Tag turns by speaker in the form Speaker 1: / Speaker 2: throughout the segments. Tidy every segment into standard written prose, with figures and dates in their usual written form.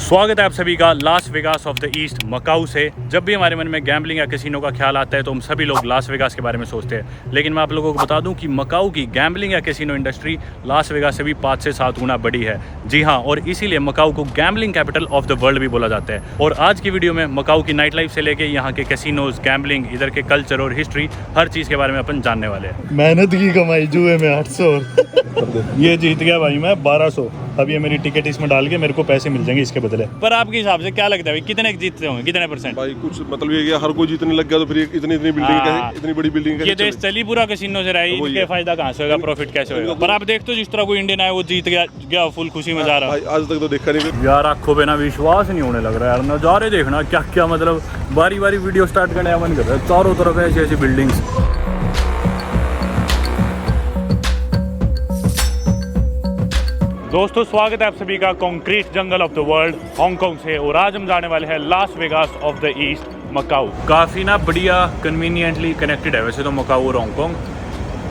Speaker 1: स्वागत है आप सभी का Las Vegas of the east Macau से। जब भी हमारे मन में गैम्बलिंग या कैसीनो का ख्याल आता है तो हम सभी लोग लास वेगास के बारे में सोचते हैं, लेकिन मैं आप लोगों को बता दूं कि मकाऊ की गैम्बलिंग या कैसीनो इंडस्ट्री लास वेगास से भी 5 से 7 गुना बड़ी है। जी हाँ, और इसीलिए मकाऊ को gambling capital of the world भी बोला जाता है। और आज की वीडियो में मकाऊ की नाइट लाइफ से लेके यहाँ के कैसीनोज, गैम्बलिंग, इधर के कल्चर और हिस्ट्री, हर चीज़ के बारे में अपन जानने वाले हैं।
Speaker 2: मेहनत की कमाई जुए में 800 ये जीत गया भाई मैं 1200। अब ये मेरी टिकट इसमें डाल के मेरे को पैसे मिल जाएंगे इसके बदले।
Speaker 1: पर आपके हिसाब से क्या लगता है कितने जीतते होंगे, कितने परसेंट?
Speaker 3: भाई कुछ मतलब ये कि हर कोई जीतने लग गया तो फिर इतनी बिल्डिंग कैसे, इतनी बड़ी बिल्डिंग
Speaker 1: ये देश चली पूरा कैसीनो से रहा है, इसके फायदा कहाँ से होगा, प्रॉफिट कैसे होगा? पर आप देखते हो जिस तरह कोई इंडियन है वो जीत गया फुल खुशी में जा रहा है।
Speaker 3: आज तक तो देखा नहीं
Speaker 1: यार, आंखों पे ना विश्वास नहीं होने लग रहा है यार। नज़ारे देखना क्या क्या, मतलब बारी बारी वीडियो स्टार्ट करने का मन कर रहा है। चारों तरफ ऐसी ऐसी बिल्डिंग्स। दोस्तों, स्वागत है आप सभी का concrete jungle of the world Hong Kong से। और आज हम जाने वाले हैं Las Vegas of the east Macau. काफ़ी ना बढ़िया कन्वीनियंटली कनेक्टेड है वैसे तो मकाऊ और हांगकांग।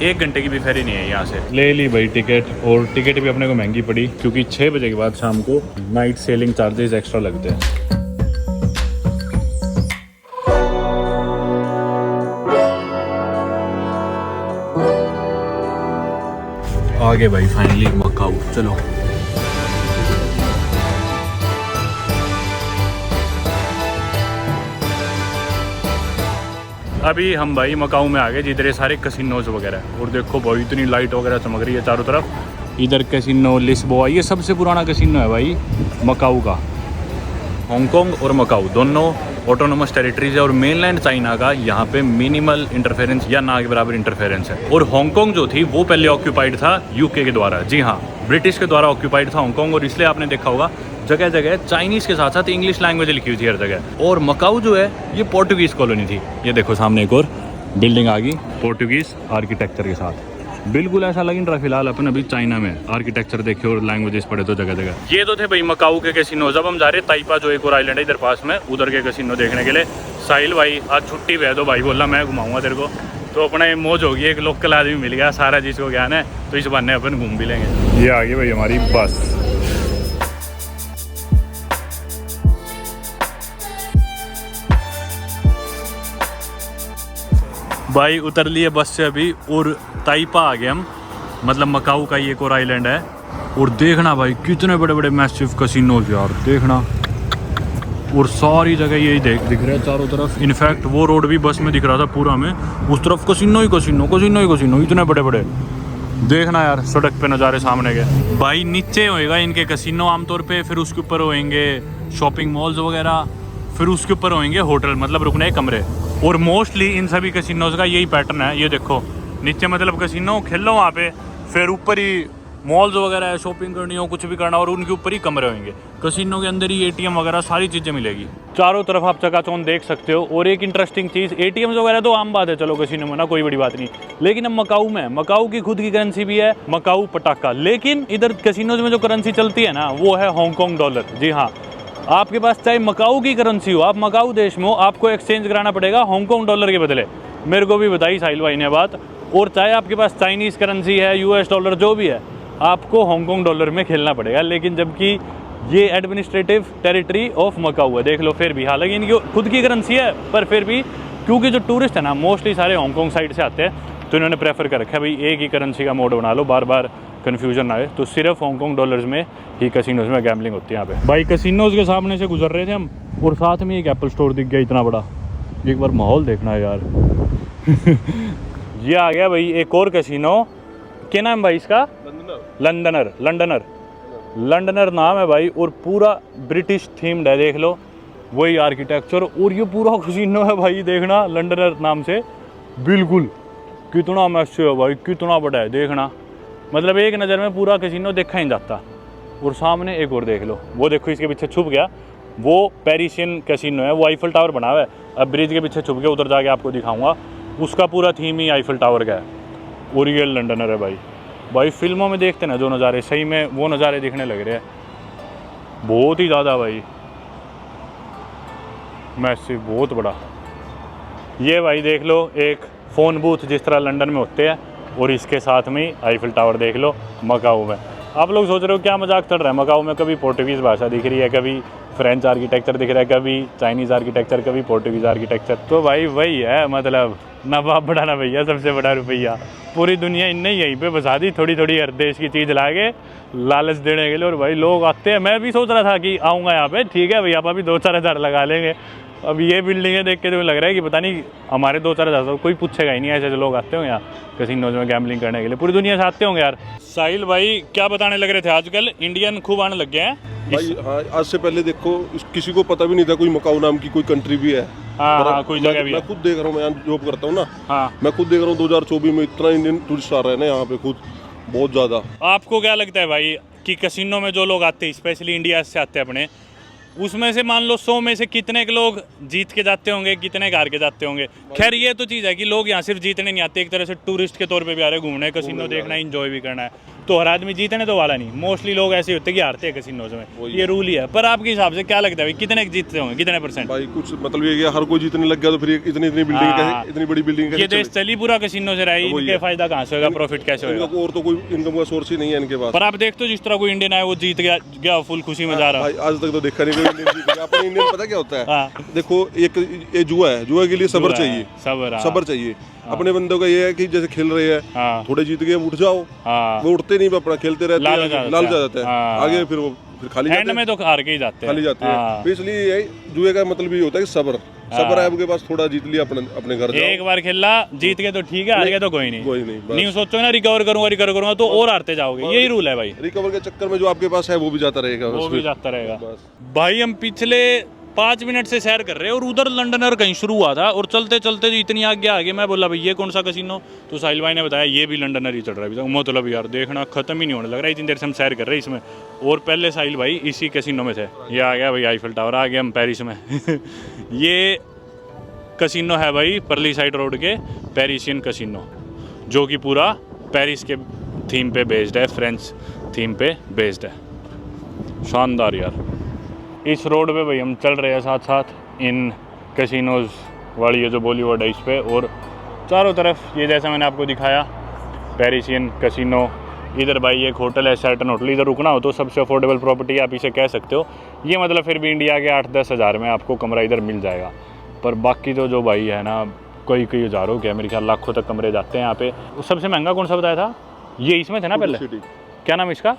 Speaker 1: 1 घंटे की भी फेरी नहीं है यहाँ से। ले ली भाई टिकट, और टिकट भी अपने को महंगी पड़ी क्योंकि 6 बजे के बाद शाम को नाइट सेलिंग चार्जेस एक्स्ट्रा लगते हैं। आगे भाई फाइनली मकाऊ, चलो। अभी हम भाई मकाऊ में आ गए जिधर ये सारे कैसीनोज वगैरह है। और देखो भाई इतनी लाइट वगैरह चमक रही है चारों तरफ। इधर कैसीनो लिस्बोआ, ये सबसे पुराना कैसीनो है भाई मकाऊ का। हांगकांग और मकाऊ दोनों ऑटोनोमस टेरिटरीज है और मेनलैंड चाइना का यहाँ पे मिनिमल इंटरफेरेंस या ना के बराबर इंटरफेरेंस है। और हांगकांग जो थी वो पहले ऑक्यूपाइड था यूके के द्वारा। जी हाँ, ब्रिटिश के द्वारा ऑक्यूपाइड था हांगकांग। और इसलिए आपने देखा होगा जगह जगह चाइनीज़ के साथ साथ इंग्लिश लैंग्वेज लिखी हुई थी हर जगह। और मकाऊ जो है ये पोर्टुगीज़ कॉलोनी थी। ये देखो सामने एक और बिल्डिंग आ गई पोर्टुगीज़ आर्किटेक्चर के साथ। बिल्कुल ऐसा लग रहा फिलहाल अपन अभी चाइना में। आर्किटेक्चर देखे और लैंग्वेजेस पढ़े तो जगह जगह। ये तो थे भाई मकाऊ के कैसीनो। जब हम जा रहे ताइपा जो एक और आइलैंड है इधर पास में, उधर के कैसीनो देखने के लिए। साहिल भाई आज छुट्टी पे है तो भाई बोला मैं घुमाऊंगा तेरे को। तो अपना ये मौज होगी, एक लोकल आदमी मिल गया, सारा जिसको ज्ञान है, तो इस बहाने अपन घूम भी लेंगे। ये आ गई भाई हमारी बस। भाई उतर लिए बस से अभी और ताइपा आ गए हम, मतलब मकाऊ का ये एक और आइलैंड है। और देखना भाई कितने बड़े बड़े मैसिव कैसीनोज यार, देखना। और सारी जगह यही दिख रहा है चारों तरफ। इनफैक्ट वो रोड भी बस में दिख रहा था पूरा में, उस तरफ कैसीनो ही कैसीनो, कैसीनो ही कैसीनो, इतने बड़े बड़े। देखना यार सड़क पे नज़ारे सामने के। भाई नीचे होएगा इनके कैसीनो आमतौर पे, फिर उसके ऊपर होएंगे शॉपिंग मॉल्स वगैरह, फिर उसके ऊपर होएंगे होटल, मतलब रुकने के कमरे। और मोस्टली इन सभी कैसीनोज का यही पैटर्न है। ये देखो नीचे मतलब कैसीनो, खेलो वहाँ पे, फिर ऊपर ही मॉल्स वगैरह है, शॉपिंग करनी हो कुछ भी करना, और उनके ऊपर ही कमरे होंगे। कैसीनो के अंदर ही एटीएम वगैरह सारी चीज़ें मिलेगी। चारों तरफ आप चकाचौंध देख सकते हो। और एक इंटरेस्टिंग चीज़, एटीएम वगैरह तो आम बात है, चलो कैसीनो में ना कोई बड़ी बात नहीं। लेकिन अब मकाऊ में, मकाऊ की खुद की करेंसी भी है, मकाऊ पटाखा। लेकिन इधर कैसीनोज में जो करेंसी चलती है ना वो है हांगकांग डॉलर। जी हाँ, आपके पास चाहे मकाऊ की करेंसी हो, आप मकाऊ देश में हो, आपको एक्सचेंज कराना पड़ेगा हांगकांग डॉलर के बदले। मेरे को भी बताई साहिल भाई ने बात। और चाहे आपके पास चाइनीज़ करेंसी है, यूएस डॉलर जो भी है, आपको हांगकांग डॉलर में खेलना पड़ेगा। लेकिन जबकि ये एडमिनिस्ट्रेटिव टेरिटरी ऑफ मकाऊ है, देख लो। फिर भी हालांकि इनकी खुद की करेंसी है, पर फिर भी क्योंकि जो टूरिस्ट है ना मोस्टली सारे हांगकांग साइड से आते हैं, तो इन्होंने प्रेफर कर रखा है भाई एक ही करेंसी का मोड बना लो, बार बार कन्फ्यूजन ना आए। तो सिर्फ हांगकांग डॉलर्स में ही कैसीनोज में गैम्बलिंग होती है यहाँ पे। भाई कैसीनोज के सामने से गुजर रहे थे हम, और साथ में एक एप्पल स्टोर दिख गया इतना बड़ा। एक बार माहौल देखना है यार। ये आ गया भाई एक और कैसीनो। क्या नाम भाई इसका? लंडनर नाम है भाई। और पूरा ब्रिटिश थीम्ड है, देख लो वही आर्किटेक्चर। और ये पूरा कैसीनो है भाई, देखना लंडनर नाम से। बिल्कुल कितना मैसिव है भाई, कितना बड़ा है, देखना। मतलब एक नज़र में पूरा कैसीनो देखा ही जाता। और सामने एक और देख लो, वो देखो इसके पीछे छुप गया, वो पेरिसियन कैसीनो है, वो आईफल टावर बना हुआ है। अब ब्रिज के पीछे छुप गया, उधर जाके आपको दिखाऊंगा। उसका पूरा थीम ही आईफल टावर का है। और ये लंडनर है भाई फिल्मों में देखते ना जो नज़ारे, सही में वो नज़ारे दिखने लग रहे हैं बहुत ही ज़्यादा भाई। मैसिव, बहुत बड़ा। ये भाई देख लो एक फ़ोन बूथ जिस तरह लंदन में होते हैं, और इसके साथ में आईफल टावर देख लो मकाऊ में। आप लोग सोच रहे हो क्या मजाक चल रहा है, मकाऊ में कभी पोर्टुगीज़ भाषा दिख रही है, कभी फ्रेंच आर्किटेक्चर दिख रहा है, कभी चाइनीज़ आर्किटेक्चर, कभी पोर्टुगीज़ आर्किटेक्चर। तो भाई वही है, मतलब ना बाप बड़ा ना भैया, सबसे बड़ा रुपया। पूरी दुनिया इनने यहीं पे बसा दी, थोड़ी थोड़ी हर देश की चीज़ ला के लालच देने के लिए। और भाई लोग आते हैं, मैं भी सोच रहा था कि आऊँगा यहाँ पे, ठीक है भैया, आप भी 2-4 हज़ार लगा लेंगे। अब ये बिल्डिंगें देख के तो लग रहा है कि पता नहीं हमारे 2-4 हज़ार कोई पूछेगा ही नहीं, ऐसे लोग आते होंगे यहाँ कैसीनोज में गैम्बलिंग करने के लिए, पूरी दुनिया से आते होंगे यार। साहिल भाई क्या बताने लग रहे थे, आजकल इंडियन खूब आने लग गए हैं
Speaker 3: भाई। हाँ, आज से पहले देखो किसी को पता भी नहीं था कोई मकाऊ नाम की कोई कंट्री भी है।
Speaker 1: हाँ, कोई जगह भी है।
Speaker 3: मैं खुद देख रहा हूँ, मैं यहाँ जॉब करता हूँ ना।
Speaker 1: हाँ,
Speaker 3: मैं खुद देख रहा हूँ 2024 में इतना इंडियन टूरिस्ट आ रहे हैं ना यहाँ पे, खुद बहुत ज़्यादा।
Speaker 1: आपको क्या लगता है भाई कि कैसीनो में जो लोग आते हैं, स्पेशली इंडिया से आते हैं अपने, उसमें से मान लो 100 में से कितने के लोग जीत के जाते होंगे, कितने हार के जाते होंगे? खैर ये तो चीज़ है कि लोग यहाँ सिर्फ जीतने नहीं आते, एक तरह से टूरिस्ट के तौर पे भी आ रहे हैं, घूमने, कैसीनो देखना, एंजॉय भी करना है। तो हर आदमी जीतने तो वाला नहीं, मोस्टली लोग ऐसे होते हैं कि हारते हैं कैसीनोज में, ये रूल ही है। पर आपके हिसाब से क्या लगता है भाई, कितने जीतते होंगे, कितने %?
Speaker 3: भाई कुछ मतलब ये कि हर कोई जीतने लग गया तो फिर इतनी इतनी बिल्डिंग कैसे, इतनी बड़ी बिल्डिंग
Speaker 1: ये देश चली पूरा कैसीनो से रहा है, इनके फायदा कहाँ से होगा, प्रॉफिट कैसे होगा?
Speaker 3: और तो कोई इनकम का सोर्स ही नहीं है इनके पास।
Speaker 1: पर आप देखते हो जिस तरह कोई इंडियन आया वो जीत गया फुल खुशी में जा रहा है।
Speaker 3: आज तक तो देखा नहीं कोई इंडियन जीत गया। अपने इंडियन पता क्या होता है, देखो एक ये जुआ है, जुआ के लिए सब्र चाहिए, सब्र चाहिए। अपने बंदों का ये है कि जैसे खेल रहे हैं, थोड़े जीत गए उठ जाओ, वो उठते नहीं, अपना खेलते रहते हैं, लालच आ जाता है आगे, फिर वो फिर खाली
Speaker 1: एंड में तो हार के ही जाते हैं,
Speaker 3: खाली जाते हैं। तो इसलिए यही जुए का मतलब ये होता है कि सब्र है आपके पास, थोड़ा जीत लिया अपने घर जाओ।
Speaker 1: एक बार खेला जीत के तो ठीक है, हार गया तो कोई नहीं सोचो ना रिकवर करूंगा तो और हारते जाओगे, यही रूल है भाई।
Speaker 3: रिकवर के चक्कर में जो आपके पास है वो भी जाता रहेगा,
Speaker 1: भाई हम पिछले 5 मिनट से सैर कर रहे हैं और उधर लंडनर कहीं शुरू हुआ था, और चलते चलते इतनी आगे मैं बोला भाई ये कौन सा कैसीनो, तो साहिल भाई ने बताया ये भी लंडनर ही चल रहा है अभी तक। मतलब यार देखना खत्म ही नहीं होने लग रहा है, इतनी देर से हम सैर कर रहे हैं इसमें। और पहले साहिल भाई इसी कैसीनो में थे, ये आ गया भाई आईफिल टावर, आ गया हम पेरिस में। ये कैसीनो है भाई परली साइड रोड के पेरिसियन कैसीनो, जो कि पूरा पेरिस के थीम पे बेस्ड है, फ्रेंच थीम पे बेस्ड है। शानदार यार। इस रोड पे भाई हम चल रहे हैं साथ साथ इन कैसीनोज वाली ये जो बॉलीवुड है इस पे, और चारों तरफ ये जैसा मैंने आपको दिखाया पेरिसियन कैसीनो। इधर भाई एक होटल है शेल्टन होटल, इधर रुकना हो तो सबसे अफोर्डेबल प्रॉपर्टी आप इसे कह सकते हो। ये मतलब फिर भी इंडिया के 8-10 हज़ार में आपको कमरा इधर मिल जाएगा। पर बाकी तो जो भाई है ना, कई हज़ारों के, मेरे ख्याल लाखों तक कमरे जाते हैं यहाँ पे। सबसे महंगा कौन सा बताया था? ये इसमें थे ना पहले, क्या नाम है इसका?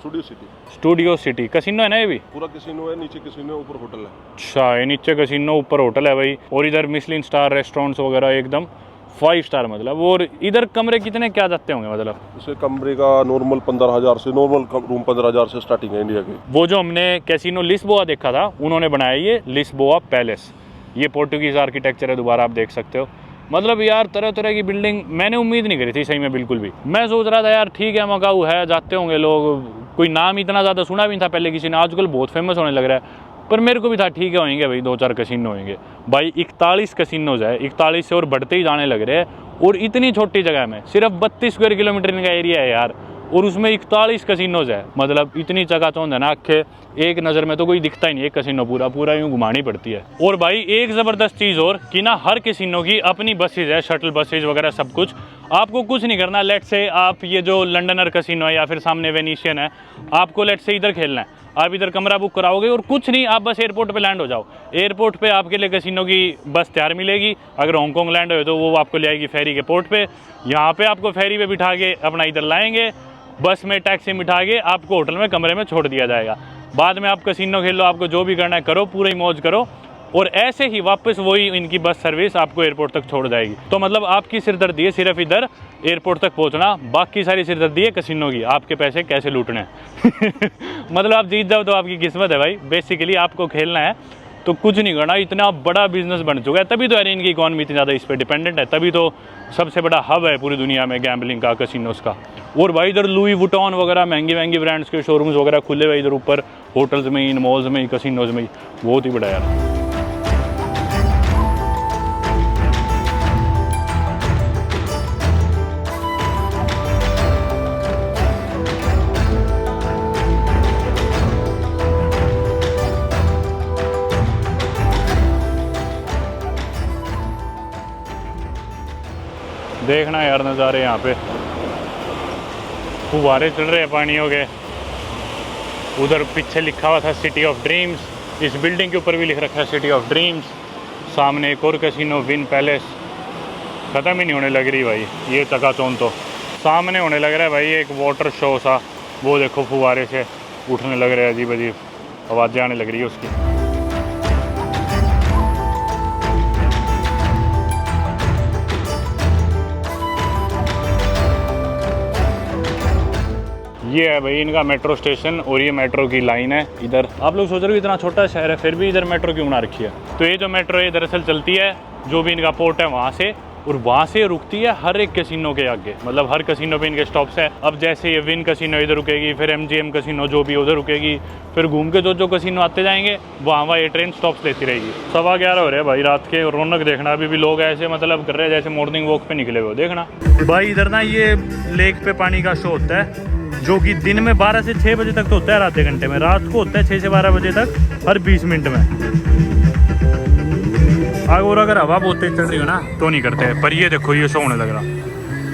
Speaker 1: स्टूडियो सिटी कैसीनो है ना, ये भी
Speaker 3: पूरा कैसीनो है, नीचे कैसीनो है, ऊपर होटल है।
Speaker 1: अच्छा, ये नीचे कैसीनो ऊपर होटल है भाई, और इधर मिशलिन स्टार रेस्टोरेंट्स वगैरह एकदम 5 स्टार मतलब। और इधर कमरे कितने क्या जाते होंगे मतलब?
Speaker 3: इसे कमरे का नॉर्मल 15,000 से, नॉर्मल रूम 15,000 से स्टार्टिंग है इंडिया की।
Speaker 1: वो जो हमने कैसीनो लिस्बोआ देखा था, उन्होंने बनाया ये लिस्बोआ पैलेस, ये पोर्टुगीज आर्किटेक्चर है, दोबारा आप देख सकते हो। मतलब यार तरह तरह की बिल्डिंग, मैंने उम्मीद नहीं करी थी सही में बिल्कुल भी। मैं सोच रहा था यार ठीक है मकाऊ है, जाते होंगे लोग, कोई नाम इतना ज़्यादा सुना भी नहीं था पहले किसी ने, आजकल बहुत फेमस होने लग रहा है। पर मेरे को भी था ठीक है होंगे भाई 2-4 कैसीनो होंगे। भाई 41 कैसीनोज है, 41 से और बढ़ते ही जाने लग रहे हैं, और इतनी छोटी जगह में सिर्फ 32 स्क्वायर किलोमीटर का एरिया है यार, और उसमें 41 कैसीनोज है। मतलब इतनी चकाचौंध है ना, आखे एक नज़र में तो कोई दिखता ही नहीं, एक कैसीनो पूरा यूँ घुमानी पड़ती है। और भाई एक ज़बरदस्त चीज़ और कि ना, हर कैसीनो की अपनी बसेज है, शटल बसेज वगैरह सब कुछ। आपको कुछ नहीं करना, लेट से आप ये जो लंडनर कैसीनो है या फिर सामने वेनिशियन है, आपको लेट से इधर खेलना है, आप इधर कमरा बुक कराओगे और कुछ नहीं, आप बस एयरपोर्ट पे लैंड हो जाओ। एयरपोर्ट पे आपके लिए कैसीनो की बस तैयार मिलेगी। अगर हांगकॉन्ग लैंड हो तो वो आपको ले आएगी फेरी के पोर्ट पे, यहाँ पे आपको फेरी पे बिठा के अपना इधर लाएंगे, बस में टैक्सी में बिठा के आपको होटल में कमरे में छोड़ दिया जाएगा। बाद में आप कैसीनो खेल लो, आपको जो भी करना है करो, पूरी मौज करो, और ऐसे ही वापस वही इनकी बस सर्विस आपको एयरपोर्ट तक छोड़ जाएगी। तो मतलब आपकी सिरदर्दी है सिर्फ इधर एयरपोर्ट तक पहुंचना, बाकी सारी सिरदर्दी है कैसीनो की, आपके पैसे कैसे लूटने हैं। मतलब आप जीत जाओ तो आपकी किस्मत है भाई, बेसिकली आपको खेलना है तो कुछ नहीं करना। इतना बड़ा बिजनेस बन चुका है, तभी तो यार इनकी इकॉनमी इतनी ज़्यादा इस पर डिपेंडेंट है, तभी तो सबसे बड़ा हब है पूरी दुनिया में गैम्बलिंग का, कैसीनोस का। और भाई इधर लुई वुइटन वगैरह महंगी ब्रांड्स के शोरूम्स वगैरह खुले हुए इधर ऊपर, होटल्स में, इन मॉल्स में, कैसीनोज में, बहुत ही बड़ा यार। देखना यार नज़ारे, यहाँ पे फुवारे चल रहे हैं पानियों के, उधर पीछे लिखा हुआ था सिटी ऑफ ड्रीम्स, इस बिल्डिंग के ऊपर भी लिख रखा है सिटी ऑफ ड्रीम्स। सामने एक और कैसीनो विन पैलेस, ख़त्म ही नहीं होने लग रही भाई ये चकाचौंध। तो सामने होने लग रहा है भाई एक वाटर शो सा, वो देखो फुवारे से उठने लग रहे हैं, अजीब अजीब आवाज़ें आने लग रही है उसकी। ये है भाई इनका मेट्रो स्टेशन और ये मेट्रो की लाइन है। इधर आप लोग सोच रहे हो इतना छोटा शहर है फिर भी इधर मेट्रो क्यों बना रखी है। तो ये जो मेट्रो है दरअसल चलती है जो भी इनका पोर्ट है वहाँ से, और वहाँ से रुकती है हर एक कैसीनो के आगे, मतलब हर कैसीनो पे इनके स्टॉप्स है। अब जैसे ये विन कैसीनो इधर रुकेगी, फिर MGM कैसीनो जो भी उधर रुकेगी, फिर घूम के जो कैसीनो आते जाएंगे वहाँ ये ट्रेन स्टॉप्स लेती रहेगी। 11:15 हो रहे हैं भाई रात के, रौनक देखना। अभी भी लोग ऐसे मतलब कर रहे हैं जैसे मॉर्निंग वॉक पे निकले हुए, देखना भाई। इधर ना ये लेक पे पानी का शो होता है जो कि दिन में 12 से 6 बजे तक तो होता है, आधे घंटे में। रात को होता है 6 से 12 बजे तक, हर 20 मिनट में। और अगर हवा बहुत तेज चल रही हो ना तो नहीं करते, पर ये देखो ये शो होने लग रहा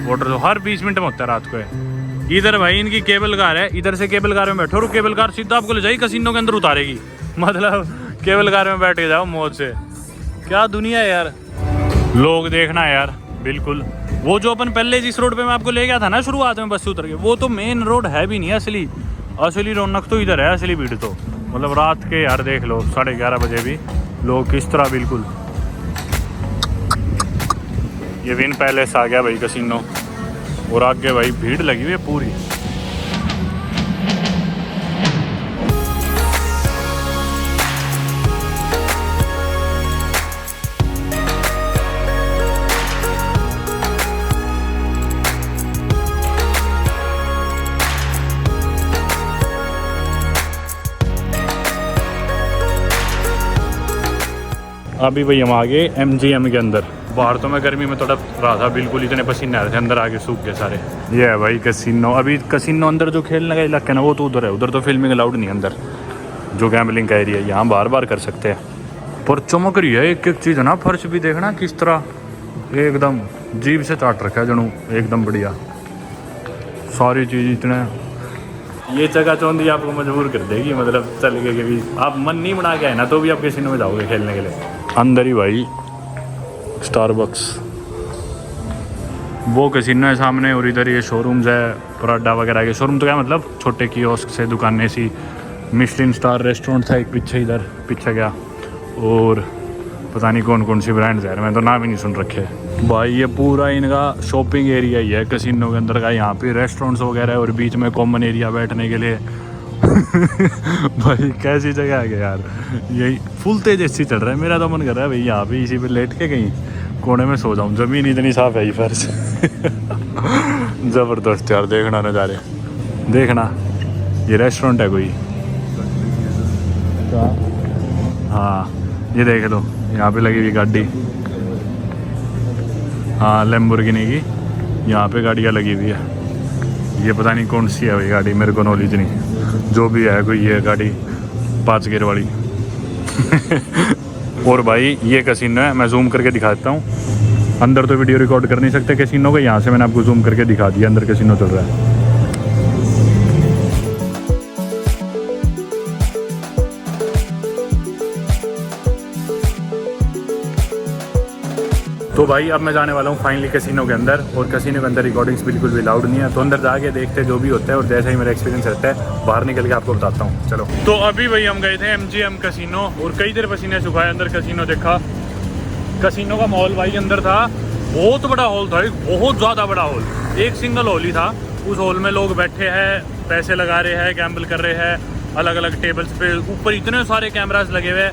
Speaker 1: वाटर शो, हर 20 मिनट में होता है रात को। इधर भाई इनकी केबल कार है, इधर से केबल कार में बैठो और केबल कार सीधा आपको ले जाएगी कैसीनो के अंदर उतारेगी। मतलब केबल कार में बैठ के जाओ मौज से। क्या दुनिया है यार, लोग देखना है यार। बिल्कुल वो जो अपन पहले जिस रोड पे मैं आपको ले गया था ना शुरुआत में बस से उतर के, वो तो मेन रोड है भी नहीं असली। असली रौनक तो इधर है, असली भीड़ तो मतलब रात के यार देख लो 11:30 बजे भी लोग किस तरह। बिल्कुल ये विन पैलेस आ गया भाई कैसीनो, और आगे भाई भीड़ लगी हुई है पूरी। अभी भाई हम आ गए MGM के अंदर। बाहर तो मैं गर्मी में तड़प रहा था बिल्कुल, इतने पसीने आ रहे थे, अंदर आके सूख गए सारे। ये है भाई कैसीनो। अभी कैसीनो अंदर जो खेलने का इलाका है ना वो तो उधर है, उधर तो फिल्मिंग अलाउड नहीं है अंदर, जो गैम्बलिंग का एरिया है। यहाँ बार बार कर सकते हैं, पर चमक रही है एक एक चीज़ है ना। फर्श भी देखना किस तरह एकदम जीभ से चाट रखा है जनू, एकदम बढ़िया सारी चीज़। इतने ये चकाचौंधी आपको मजबूर कर देगी, मतलब चल के भी आप मन नहीं बना के आए ना तो भी आप कैसीनो में जाओगे खेलने के लिए। अंदर ही भाई स्टारबक्स वो कैसीनो है सामने, और इधर ये शोरूम्स है पराठा वगैरह के शोरूम। तो क्या मतलब छोटे कियोस्क से दुकानें सी। मिशलिन स्टार रेस्टोरेंट था एक पीछे, इधर पीछे गया, और पता नहीं कौन कौन सी ब्रांड्स है, मैं तो नाम ही नहीं सुन रखे भाई। ये पूरा इनका शॉपिंग एरिया ही है कैसीनो के अंदर का। यहाँ पे रेस्टोरेंट्स वगैरह है और बीच में कॉमन एरिया बैठने के लिए। भाई कैसी जगह है यार, यही फुल तेज एसी चल रहा है। मेरा तो मन कर रहा है भाई यहाँ पे इसी पे लेट के कहीं कोने में सो जाऊँ, ज़मीन इतनी साफ है ही फर्श। ज़बरदस्त यार, देखना नज़ारे देखना। ये रेस्टोरेंट है कोई, हाँ ये देख लो यहाँ पे लगी हुई गाड़ी, हाँ लैम्बोर्गिनी की यहाँ पे गाड़ियाँ लगी हुई है। ये पता नहीं कौन सी है भाई गाड़ी, मेरे को नॉलेज नहीं। जो भी है कोई ये गाड़ी 5 गियर वाली। और भाई ये कैसीनो है, मैं जूम करके दिखाता हूँ। अंदर तो वीडियो रिकॉर्ड कर नहीं सकते कैसीनो को, यहाँ से मैंने आपको जूम करके दिखा दिया अंदर कैसीनो चल रहा है। तो भाई अब मैं जाने वाला हूँ फाइनली कैसीनो के अंदर, और कैसीनो के अंदर रिकॉर्डिंग्स बिल्कुल भी अलाउड नहीं है। तो अंदर जाके देखते जो भी होता है, और जैसा ही मेरा एक्सपीरियंस रहता है बाहर निकल के आपको बताता हूँ। चलो तो अभी भाई हम गए थे MGM कैसीनो, और कई देर पसीने सुखाए अंदर कैसीनो देखा। कैसीनो का मॉल भाई अंदर था, बहुत बड़ा हॉल था, बहुत ज़्यादा बड़ा हॉल, एक सिंगल हॉल ही था। उस हॉल में लोग बैठे हैं, पैसे लगा रहे हैं, गैम्बल कर रहे हैं, अलग अलग टेबल्स पे। ऊपर इतने सारे कैमरास लगे हुए,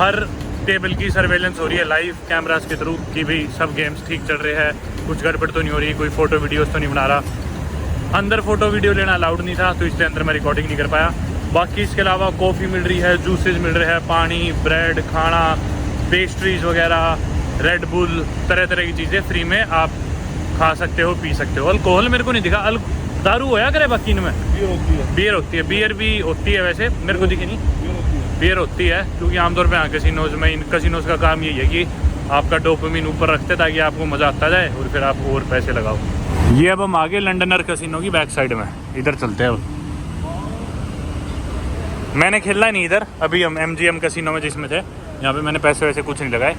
Speaker 1: हर टेबल की सर्वेलेंस हो रही है लाइव कैमरास के थ्रू कि भाई सब गेम्स ठीक चल रहे हैं, कुछ गड़बड़ तो नहीं हो रही, कोई फ़ोटो वीडियोस तो नहीं बना रहा। अंदर फ़ोटो वीडियो लेना अलाउड नहीं था, तो इसलिए अंदर मैं रिकॉर्डिंग नहीं कर पाया। बाकी इसके अलावा कॉफ़ी मिल रही है, जूसेस मिल रहे हैं, पानी, ब्रेड, खाना, पेस्ट्रीज़ वगैरह, रेड बुल, तरह तरह की चीज़ें फ्री में आप खा सकते हो, पी सकते हो। अल्कोहल मेरे को नहीं दिखा, दारू होया करे बाकी इनमें बियर होती है, बियर भी होती है, वैसे मेरे को दिखी नहीं, बियर होती है। क्योंकि आमतौर पे यहाँ कैसीनोज में, इन कैसीनोज का काम यही है कि आपका डोपामिन ऊपर रखते ताकि आपको मज़ा आता जाए और फिर आप और पैसे लगाओ। ये अब हम आगे लंडनर कैसीनो की बैक साइड में, इधर चलते हैं। मैंने खेला नहीं इधर अभी, हम MGM कैसीनो में जिसमें थे, यहाँ पे मैंने पैसे वैसे कुछ नहीं लगाए,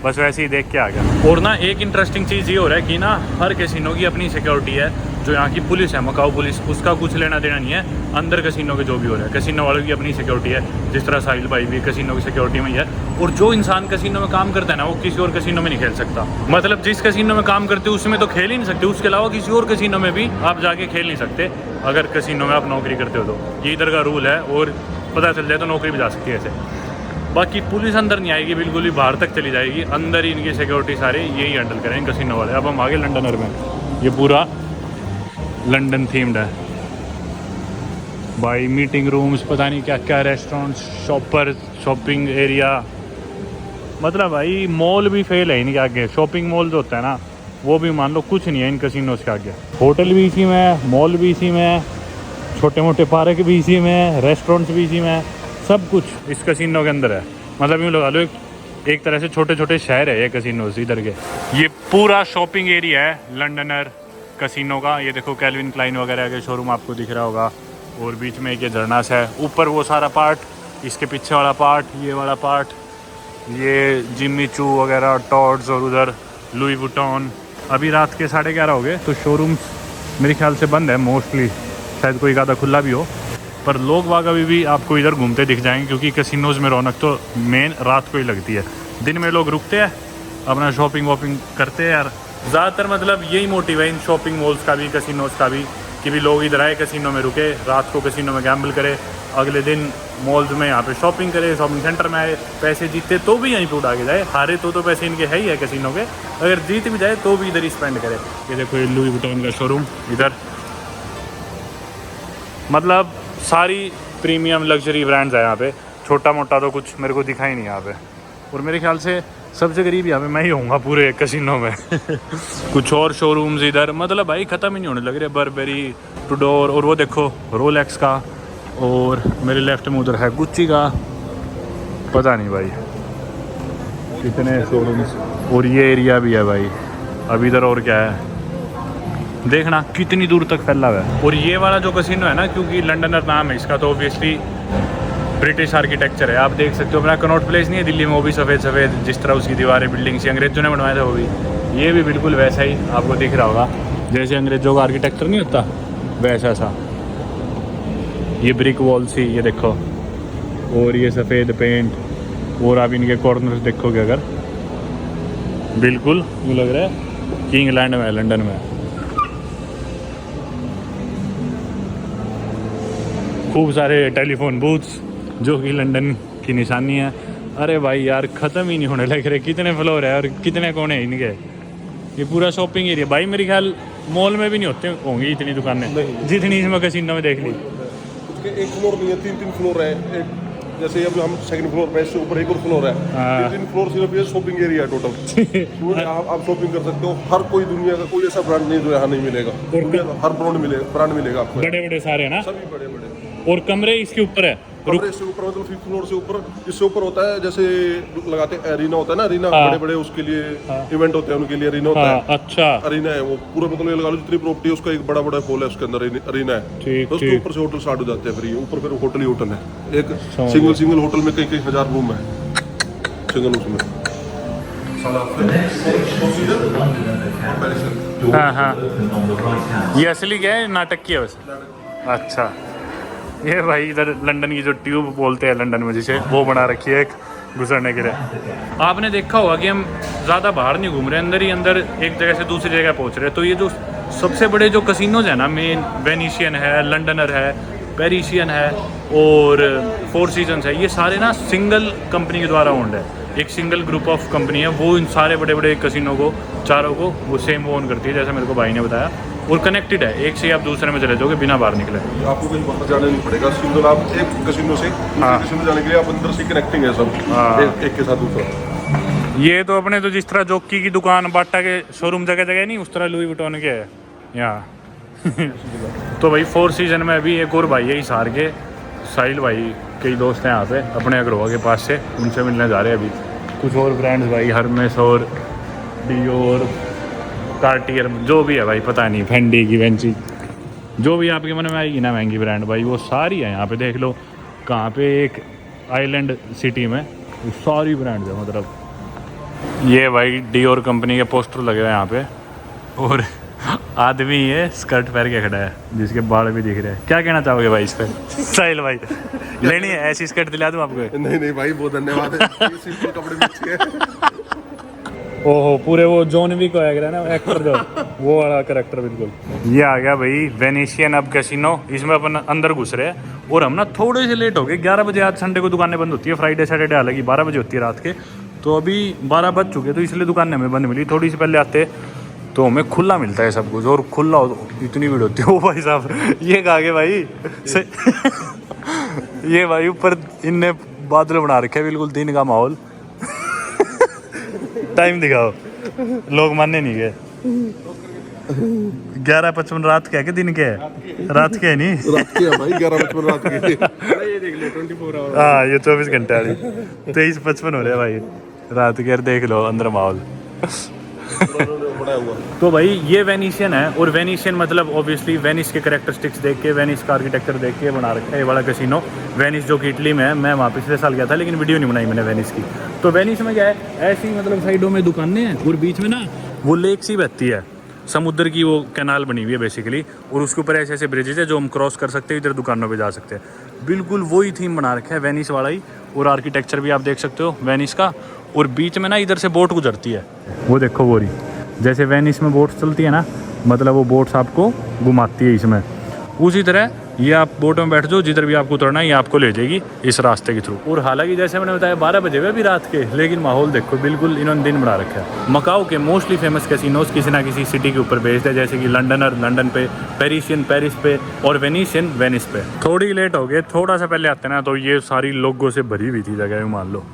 Speaker 1: बस वैसे ही देख के आ गया। और ना एक इंटरेस्टिंग चीज़ ये हो रहा है कि ना हर कैसीनो की अपनी सिक्योरिटी है। जो यहाँ की पुलिस है, मकाऊ पुलिस, उसका कुछ लेना देना नहीं है अंदर कैसीनो के जो भी हो रहा है। कैसीनो वालों की अपनी सिक्योरिटी है, जिस तरह साहिल भाई भी कैसीनो की सिक्योरिटी में ही है। और जो इंसान कैसीनो में काम करता है ना, वो किसी और कैसीनो में नहीं खेल सकता। मतलब जिस कैसीनो में काम करते हो उसमें तो खेल ही नहीं सकते, उसके अलावा किसी और कैसीनो में भी आप जाके खेल नहीं सकते अगर कैसीनो में आप नौकरी करते हो तो। ये इधर का रूल है, और पता चल जाए तो नौकरी भी जा सकती है ऐसे। बाकी पुलिस अंदर नहीं आएगी, बिल्कुल ही बाहर तक चली जाएगी, अंदर ही इनकी सिक्योरिटी सारे यही हैंडल करेंगे कैसीनो वाले। अब हम आगे लंडनर में, ये पूरा लंदन थीम्ड है भाई। मीटिंग रूम्स, पता नहीं क्या क्या, रेस्टोरेंट्स, शॉपर, शॉपिंग एरिया, मतलब भाई मॉल भी फेल है इनके आगे। शॉपिंग मॉल जो होता है ना, वो भी मान लो कुछ नहीं है इन कैसीनोज के आगे। होटल भी इसी में है, मॉल भी इसी में है, छोटे मोटे पार्क भी इसी में है, रेस्टोरेंट्स भी इसी में है, सब कुछ इस कैसीनो के अंदर है। मतलब यूँ लगा लो एक तरह से छोटे छोटे शहर है ये कैसीनोज इधर के। ये पूरा शॉपिंग एरिया है लंडनर कैसीनो का। ये देखो कैल्विन क्लाइन वगैरह के शोरूम आपको दिख रहा होगा, और बीच में एक ये झरना सा है, ऊपर वो सारा पार्ट, इसके पीछे वाला पार्ट, ये वाला पार्ट, ये जिम्मी चू वगैरह, टॉड्स, और उधर लुई वुइटन। अभी रात के 11:30 हो गए, तो शोरूम्स मेरे ख्याल से बंद है मोस्टली, शायद कोई ज़्यादा खुला भी हो, पर लोग बाग अभी भी आपको इधर घूमते दिख जाएंगे, क्योंकि कैसीनोज में रौनक तो मेन रात को ही लगती है। दिन में लोग रुकते हैं, अपना शॉपिंग वॉपिंग करते हैं यार ज़्यादातर। मतलब यही मोटिव है इन शॉपिंग मॉल्स का भी, कैसीनोज का भी, कि भी लोग इधर आए, कैसीनो में रुके, रात को कैसीनो में गैम्बल करे, अगले दिन मॉल्स में यहाँ पे शॉपिंग करे, शॉपिंग सेंटर में आए, पैसे जीते तो भी यहीं पे उड़ा के जाए, हारे तो पैसे इनके है ही है कैसीनो के, अगर जीत भी जाए तो भी इधर ही स्पेंड करे। ये देखो ये लुई वुइटन का शोरूम इधर, मतलब सारी प्रीमियम लग्जरी ब्रांड्स है यहाँ पे, छोटा मोटा तो कुछ मेरे को दिखा ही नहीं यहाँ पे। और मेरे ख्याल से सबसे गरीब यहाँ पे मैं ही होऊंगा पूरे कैसीनो में। कुछ और शोरूम्स इधर, मतलब भाई ख़त्म ही नहीं होने लग रहे, बर्बेरी, टूडोर, और वो देखो रोलेक्स का, और मेरे लेफ्ट में उधर है गुच्ची का, पता नहीं भाई कितने शोरूम्स। और ये एरिया भी है भाई। अब इधर और क्या है देखना, कितनी दूर तक फैला हुआ है। और ये वाला जो कैसीनो है ना, क्योंकि लंडनर नाम है इसका, तो ऑब्वियसली ब्रिटिश आर्किटेक्चर है। आप देख सकते हो अपना कनॉट प्लेस नहीं है दिल्ली में, वो भी सफ़ेद सफ़ेद, जिस तरह उसकी दीवारें बिल्डिंग्स अंग्रेजों ने बनवाया था, वो भी, ये भी बिल्कुल वैसा ही आपको दिख रहा होगा जैसे अंग्रेजों का आर्किटेक्चर नहीं होता वैसा सा। ये ब्रिक वॉल सी, ये देखो, और ये सफ़ेद पेंट, और आप इनके कॉर्नर्स देखोगे अगर, बिल्कुल यूँ लग रहा है कि इंग्लैंड में, लंदन में। खूब सारे टेलीफोन बूथ्स जो कि लंदन की निशानी है। अरे भाई यार ख़त्म ही नहीं होने लग रहे, कितने फ्लोर है और कितने कोने हैं इनके। ये पूरा शॉपिंग एरिया भाई, मेरे ख्याल मॉल में भी नहीं होते होंगी इतनी दुकानें जितनी इसमें कैसीनो में देख ली।
Speaker 3: उसके एक फ्लोर नहीं है, 3 फ्लोर है। एक जैसे अब हम सेकंड फ्लोर पे, इससे ऊपर एक और फ्लोर है, 3 फ्लोर सिर्फ ये शॉपिंग एरिया है टोटल। आप शॉपिंग कर सकते हो, हर कोई दुनिया का कोई ऐसा ब्रांड नहीं जो यहाँ नहीं मिलेगा, हर ब्रांड मिलेगा आपको,
Speaker 1: बड़े बड़े सारे है ना,
Speaker 3: सभी बड़े बड़े।
Speaker 1: और कमरे इसके ऊपर है,
Speaker 3: कमरे इससे ऊपर, मतलब 5th फ्लोर से ऊपर, इससे ऊपर होता है जैसे लगाते हैं अरीना होता है ना, अरीना बड़े बड़े उसके लिए इवेंट होते हैं, उनके लिए अरीना होता है। अच्छा, अरीना है वो पूरा, मतलब ये लगा लो जितनी प्रॉपर्टी है उसका एक बड़ा बड़ा हॉल है, उसके अंदर अरीना है, तो उसके ऊपर से होटल स्टार्ट हो जाते हैं, फिर ऊपर फिर होटल ही होटल है। एक सिंगल होटल में कई हजार रूम है सिंगल उसमें।
Speaker 1: हाँ हाँ, ये असली क्या है, नाटक की है वैसे। अच्छा, ये भाई इधर लंदन की जो ट्यूब बोलते हैं लंदन में जिसे, वो बना रखी है एक गुजरने के लिए। आपने देखा होगा कि हम ज़्यादा बाहर नहीं घूम रहे, अंदर ही अंदर एक जगह से दूसरी जगह पहुंच रहे। तो ये जो सबसे बड़े जो कैसीनोज है ना, मेन वेनिशियन है, लंडनर है, पेरिशियन है, और फोर सीजन्स है, ये सारे ना सिंगल कंपनी के द्वारा ओन्ड है। एक सिंगल ग्रुप ऑफ कंपनी है, वो इन सारे बड़े बड़े कैसीनो को, चारों को वो सेम ओन करती है, जैसे मेरे को भाई ने बताया, और कनेक्टेड है, एक से आप दूसरे में चले जाओगे बिना बाहर निकले।
Speaker 3: आपको कहीं बाहर जाना नहीं पड़ेगा, सिंगल आप एक कैसीनो से दूसरे कैसीनो जाने के लिए आप अंदर से कनेक्टिंग है सब, एक के साथ दूसरा।
Speaker 1: ये तो अपने तो जिस तरह जॉकी की दुकान, बाटा के शोरूम जगह जगह नहीं, उस तरह लुई वुइटन के है यहाँ। तो भाई फोर सीजन में अभी एक और भाई है हिसार के, साहिल भाई, कई दोस्त हैं यहाँ पे अपने अग्रोवा के पास से, उनसे मिलने जा रहे हैं अभी। कुछ और ब्रांड्स भाई, हरमेस और डियोर, कार्टियर, जो भी है भाई पता नहीं, फेंडी की वेंची, जो भी आपके मन में आएगी ना महंगी ब्रांड भाई, वो सारी है यहाँ पे। देख लो कहाँ पे, एक आइलैंड सिटी में, वो सारी ब्रांड है मतलब। ये भाई डियोर कंपनी के पोस्टर लगे हुए हैं यहाँ पे, और आदमी ये स्कर्ट पहन के खड़ा है जिसके बाल भी दिख रहे हैं। क्या कहना चाहोगे भाई इस पर? साहिल भाई लेनी है ऐसी स्कर्ट, दिला दूं आपको?
Speaker 3: नहीं भाई बहुत धन्यवाद है। सिंपल कपड़े बेच के।
Speaker 1: ओहो, पूरे वो जॉन विक को आएगा ना एक्टर, जो वो वाला कैरेक्टर बिल्कुल। ये आ गया भाई वेनिशियन अब कैसीनो। इसमें अपन अंदर घुस रहे हैं और हम ना थोड़े से लेट हो गए। 11 बजे आज संडे को दुकानें बंद होती है, फ्राइडे सैटरडे हालांकि 12 बजे होती है रात के। तो अभी 12 बज चुके, तो इसलिए दुकानें हमें बंद मिली। थोड़ी सी पहले आते तो हमें खुला मिलता है सब कुछ, और खुला हो इतनी भीड़ होती है। ओ भाई साहब ये कहा गए भाई ये भाई ऊपर इनने बादल बना रखे बिल्कुल दिन का माहौल। टाइम दिखाओ, लोग मानने नहीं गए। 11:55 रात के है कि दिन के है? रात के है नहीं,
Speaker 3: रात के है भाई, 11:55 रात के।
Speaker 2: ये देख लो 24 आवर।
Speaker 1: हाँ ये 24 घंटे वाली 23:55 हो रहे हैं भाई रात के। देख लो अंदर माहौल। तो भाई ये वेनिशियन है, और वेनिशियन मतलब ऑब्वियसली वेनिस के कैरेक्टरिस्टिक्स देख के, वेनिस का आर्किटेक्चर देख के बना रखा है ये बड़ा कैसीनो। वेनिस जो कि इटली में है, मैं वहाँ पिछले साल गया था लेकिन वीडियो नहीं बनाई मैंने वेनिस की। तो वेनिस में क्या है, ऐसी मतलब साइडों में दुकानें हैं और बीच में ना वो लेक सी बहती है, समुद्र की वो कैनाल बनी हुई है बेसिकली, और उसके ऊपर ऐसे ऐसे ब्रिजेज है जो हम क्रॉस कर सकते हैं, इधर दुकानों पे जा सकते हैं। बिल्कुल वही थीम बना रखा है वेनिस वाला ही, और आर्किटेक्चर भी आप देख सकते हो वेनिस का। और बीच में ना इधर से बोट गुजरती है, वो देखो वो रही, जैसे वेनिस में बोट्स चलती है ना, मतलब वो बोट्स आपको घुमाती है इसमें। उसी तरह ये आप बोट में बैठ जाओ, जिधर भी आपको उतरना है ये आपको ले जाएगी इस रास्ते के थ्रू। और हालांकि जैसे मैंने बताया 12 बजे हुए अभी रात के, लेकिन माहौल देखो बिल्कुल इन्होंने दिन बना रखा है। मकाओ के मोस्टली फेमस कैसीनोज किसी ना किसी सिटी के ऊपर बेस्ड है, जैसे कि लंडनर लंदन पे, पेरिशियन पेरिस पे, और वेनिशियन वेनिस पे। थोड़ी लेट हो गए, थोड़ा सा पहले आते ना तो ये सारी लोगों से भरी हुई थी जगह, मान लो।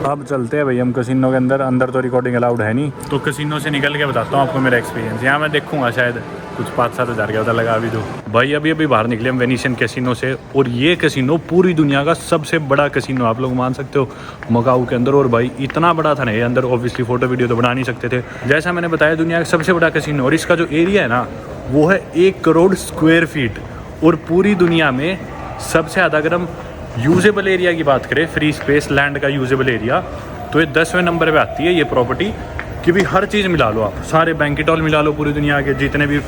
Speaker 1: अब चलते हैं भाई हम कैसीनो के अंदर। अंदर तो रिकॉर्डिंग अलाउड है नहीं, तो कैसीनो से निकल के बताता हूँ आपको मेरा एक्सपीरियंस। यहाँ मैं देखूंगा शायद कुछ 5-7 हज़ार का लगा अभी तो। भाई अभी बाहर निकले हम वेनिशियन कैसीनो से, और ये कैसीनो पूरी दुनिया का सबसे बड़ा कैसीनो आप लोग मान सकते हो मकाऊ के अंदर। और भाई इतना बड़ा था ना ये अंदर, ऑब्वियसली फोटो वीडियो तो बना नहीं सकते थे। जैसा मैंने बताया दुनिया का सबसे बड़ा कैसीनो, और इसका जो एरिया है ना वो है 1 करोड़ स्क्वायर फीट। और पूरी दुनिया में सबसे ज़्यादा अगर हम यूजेबल एरिया की बात करें, फ्री स्पेस लैंड का यूजेबल एरिया, तो ये 10वें नंबर पे आती है ये प्रॉपर्टी। कि भी हर चीज़ मिला लो आप, सारे बैंकेट हॉल मिला लो, पूरी दुनिया के जितने भी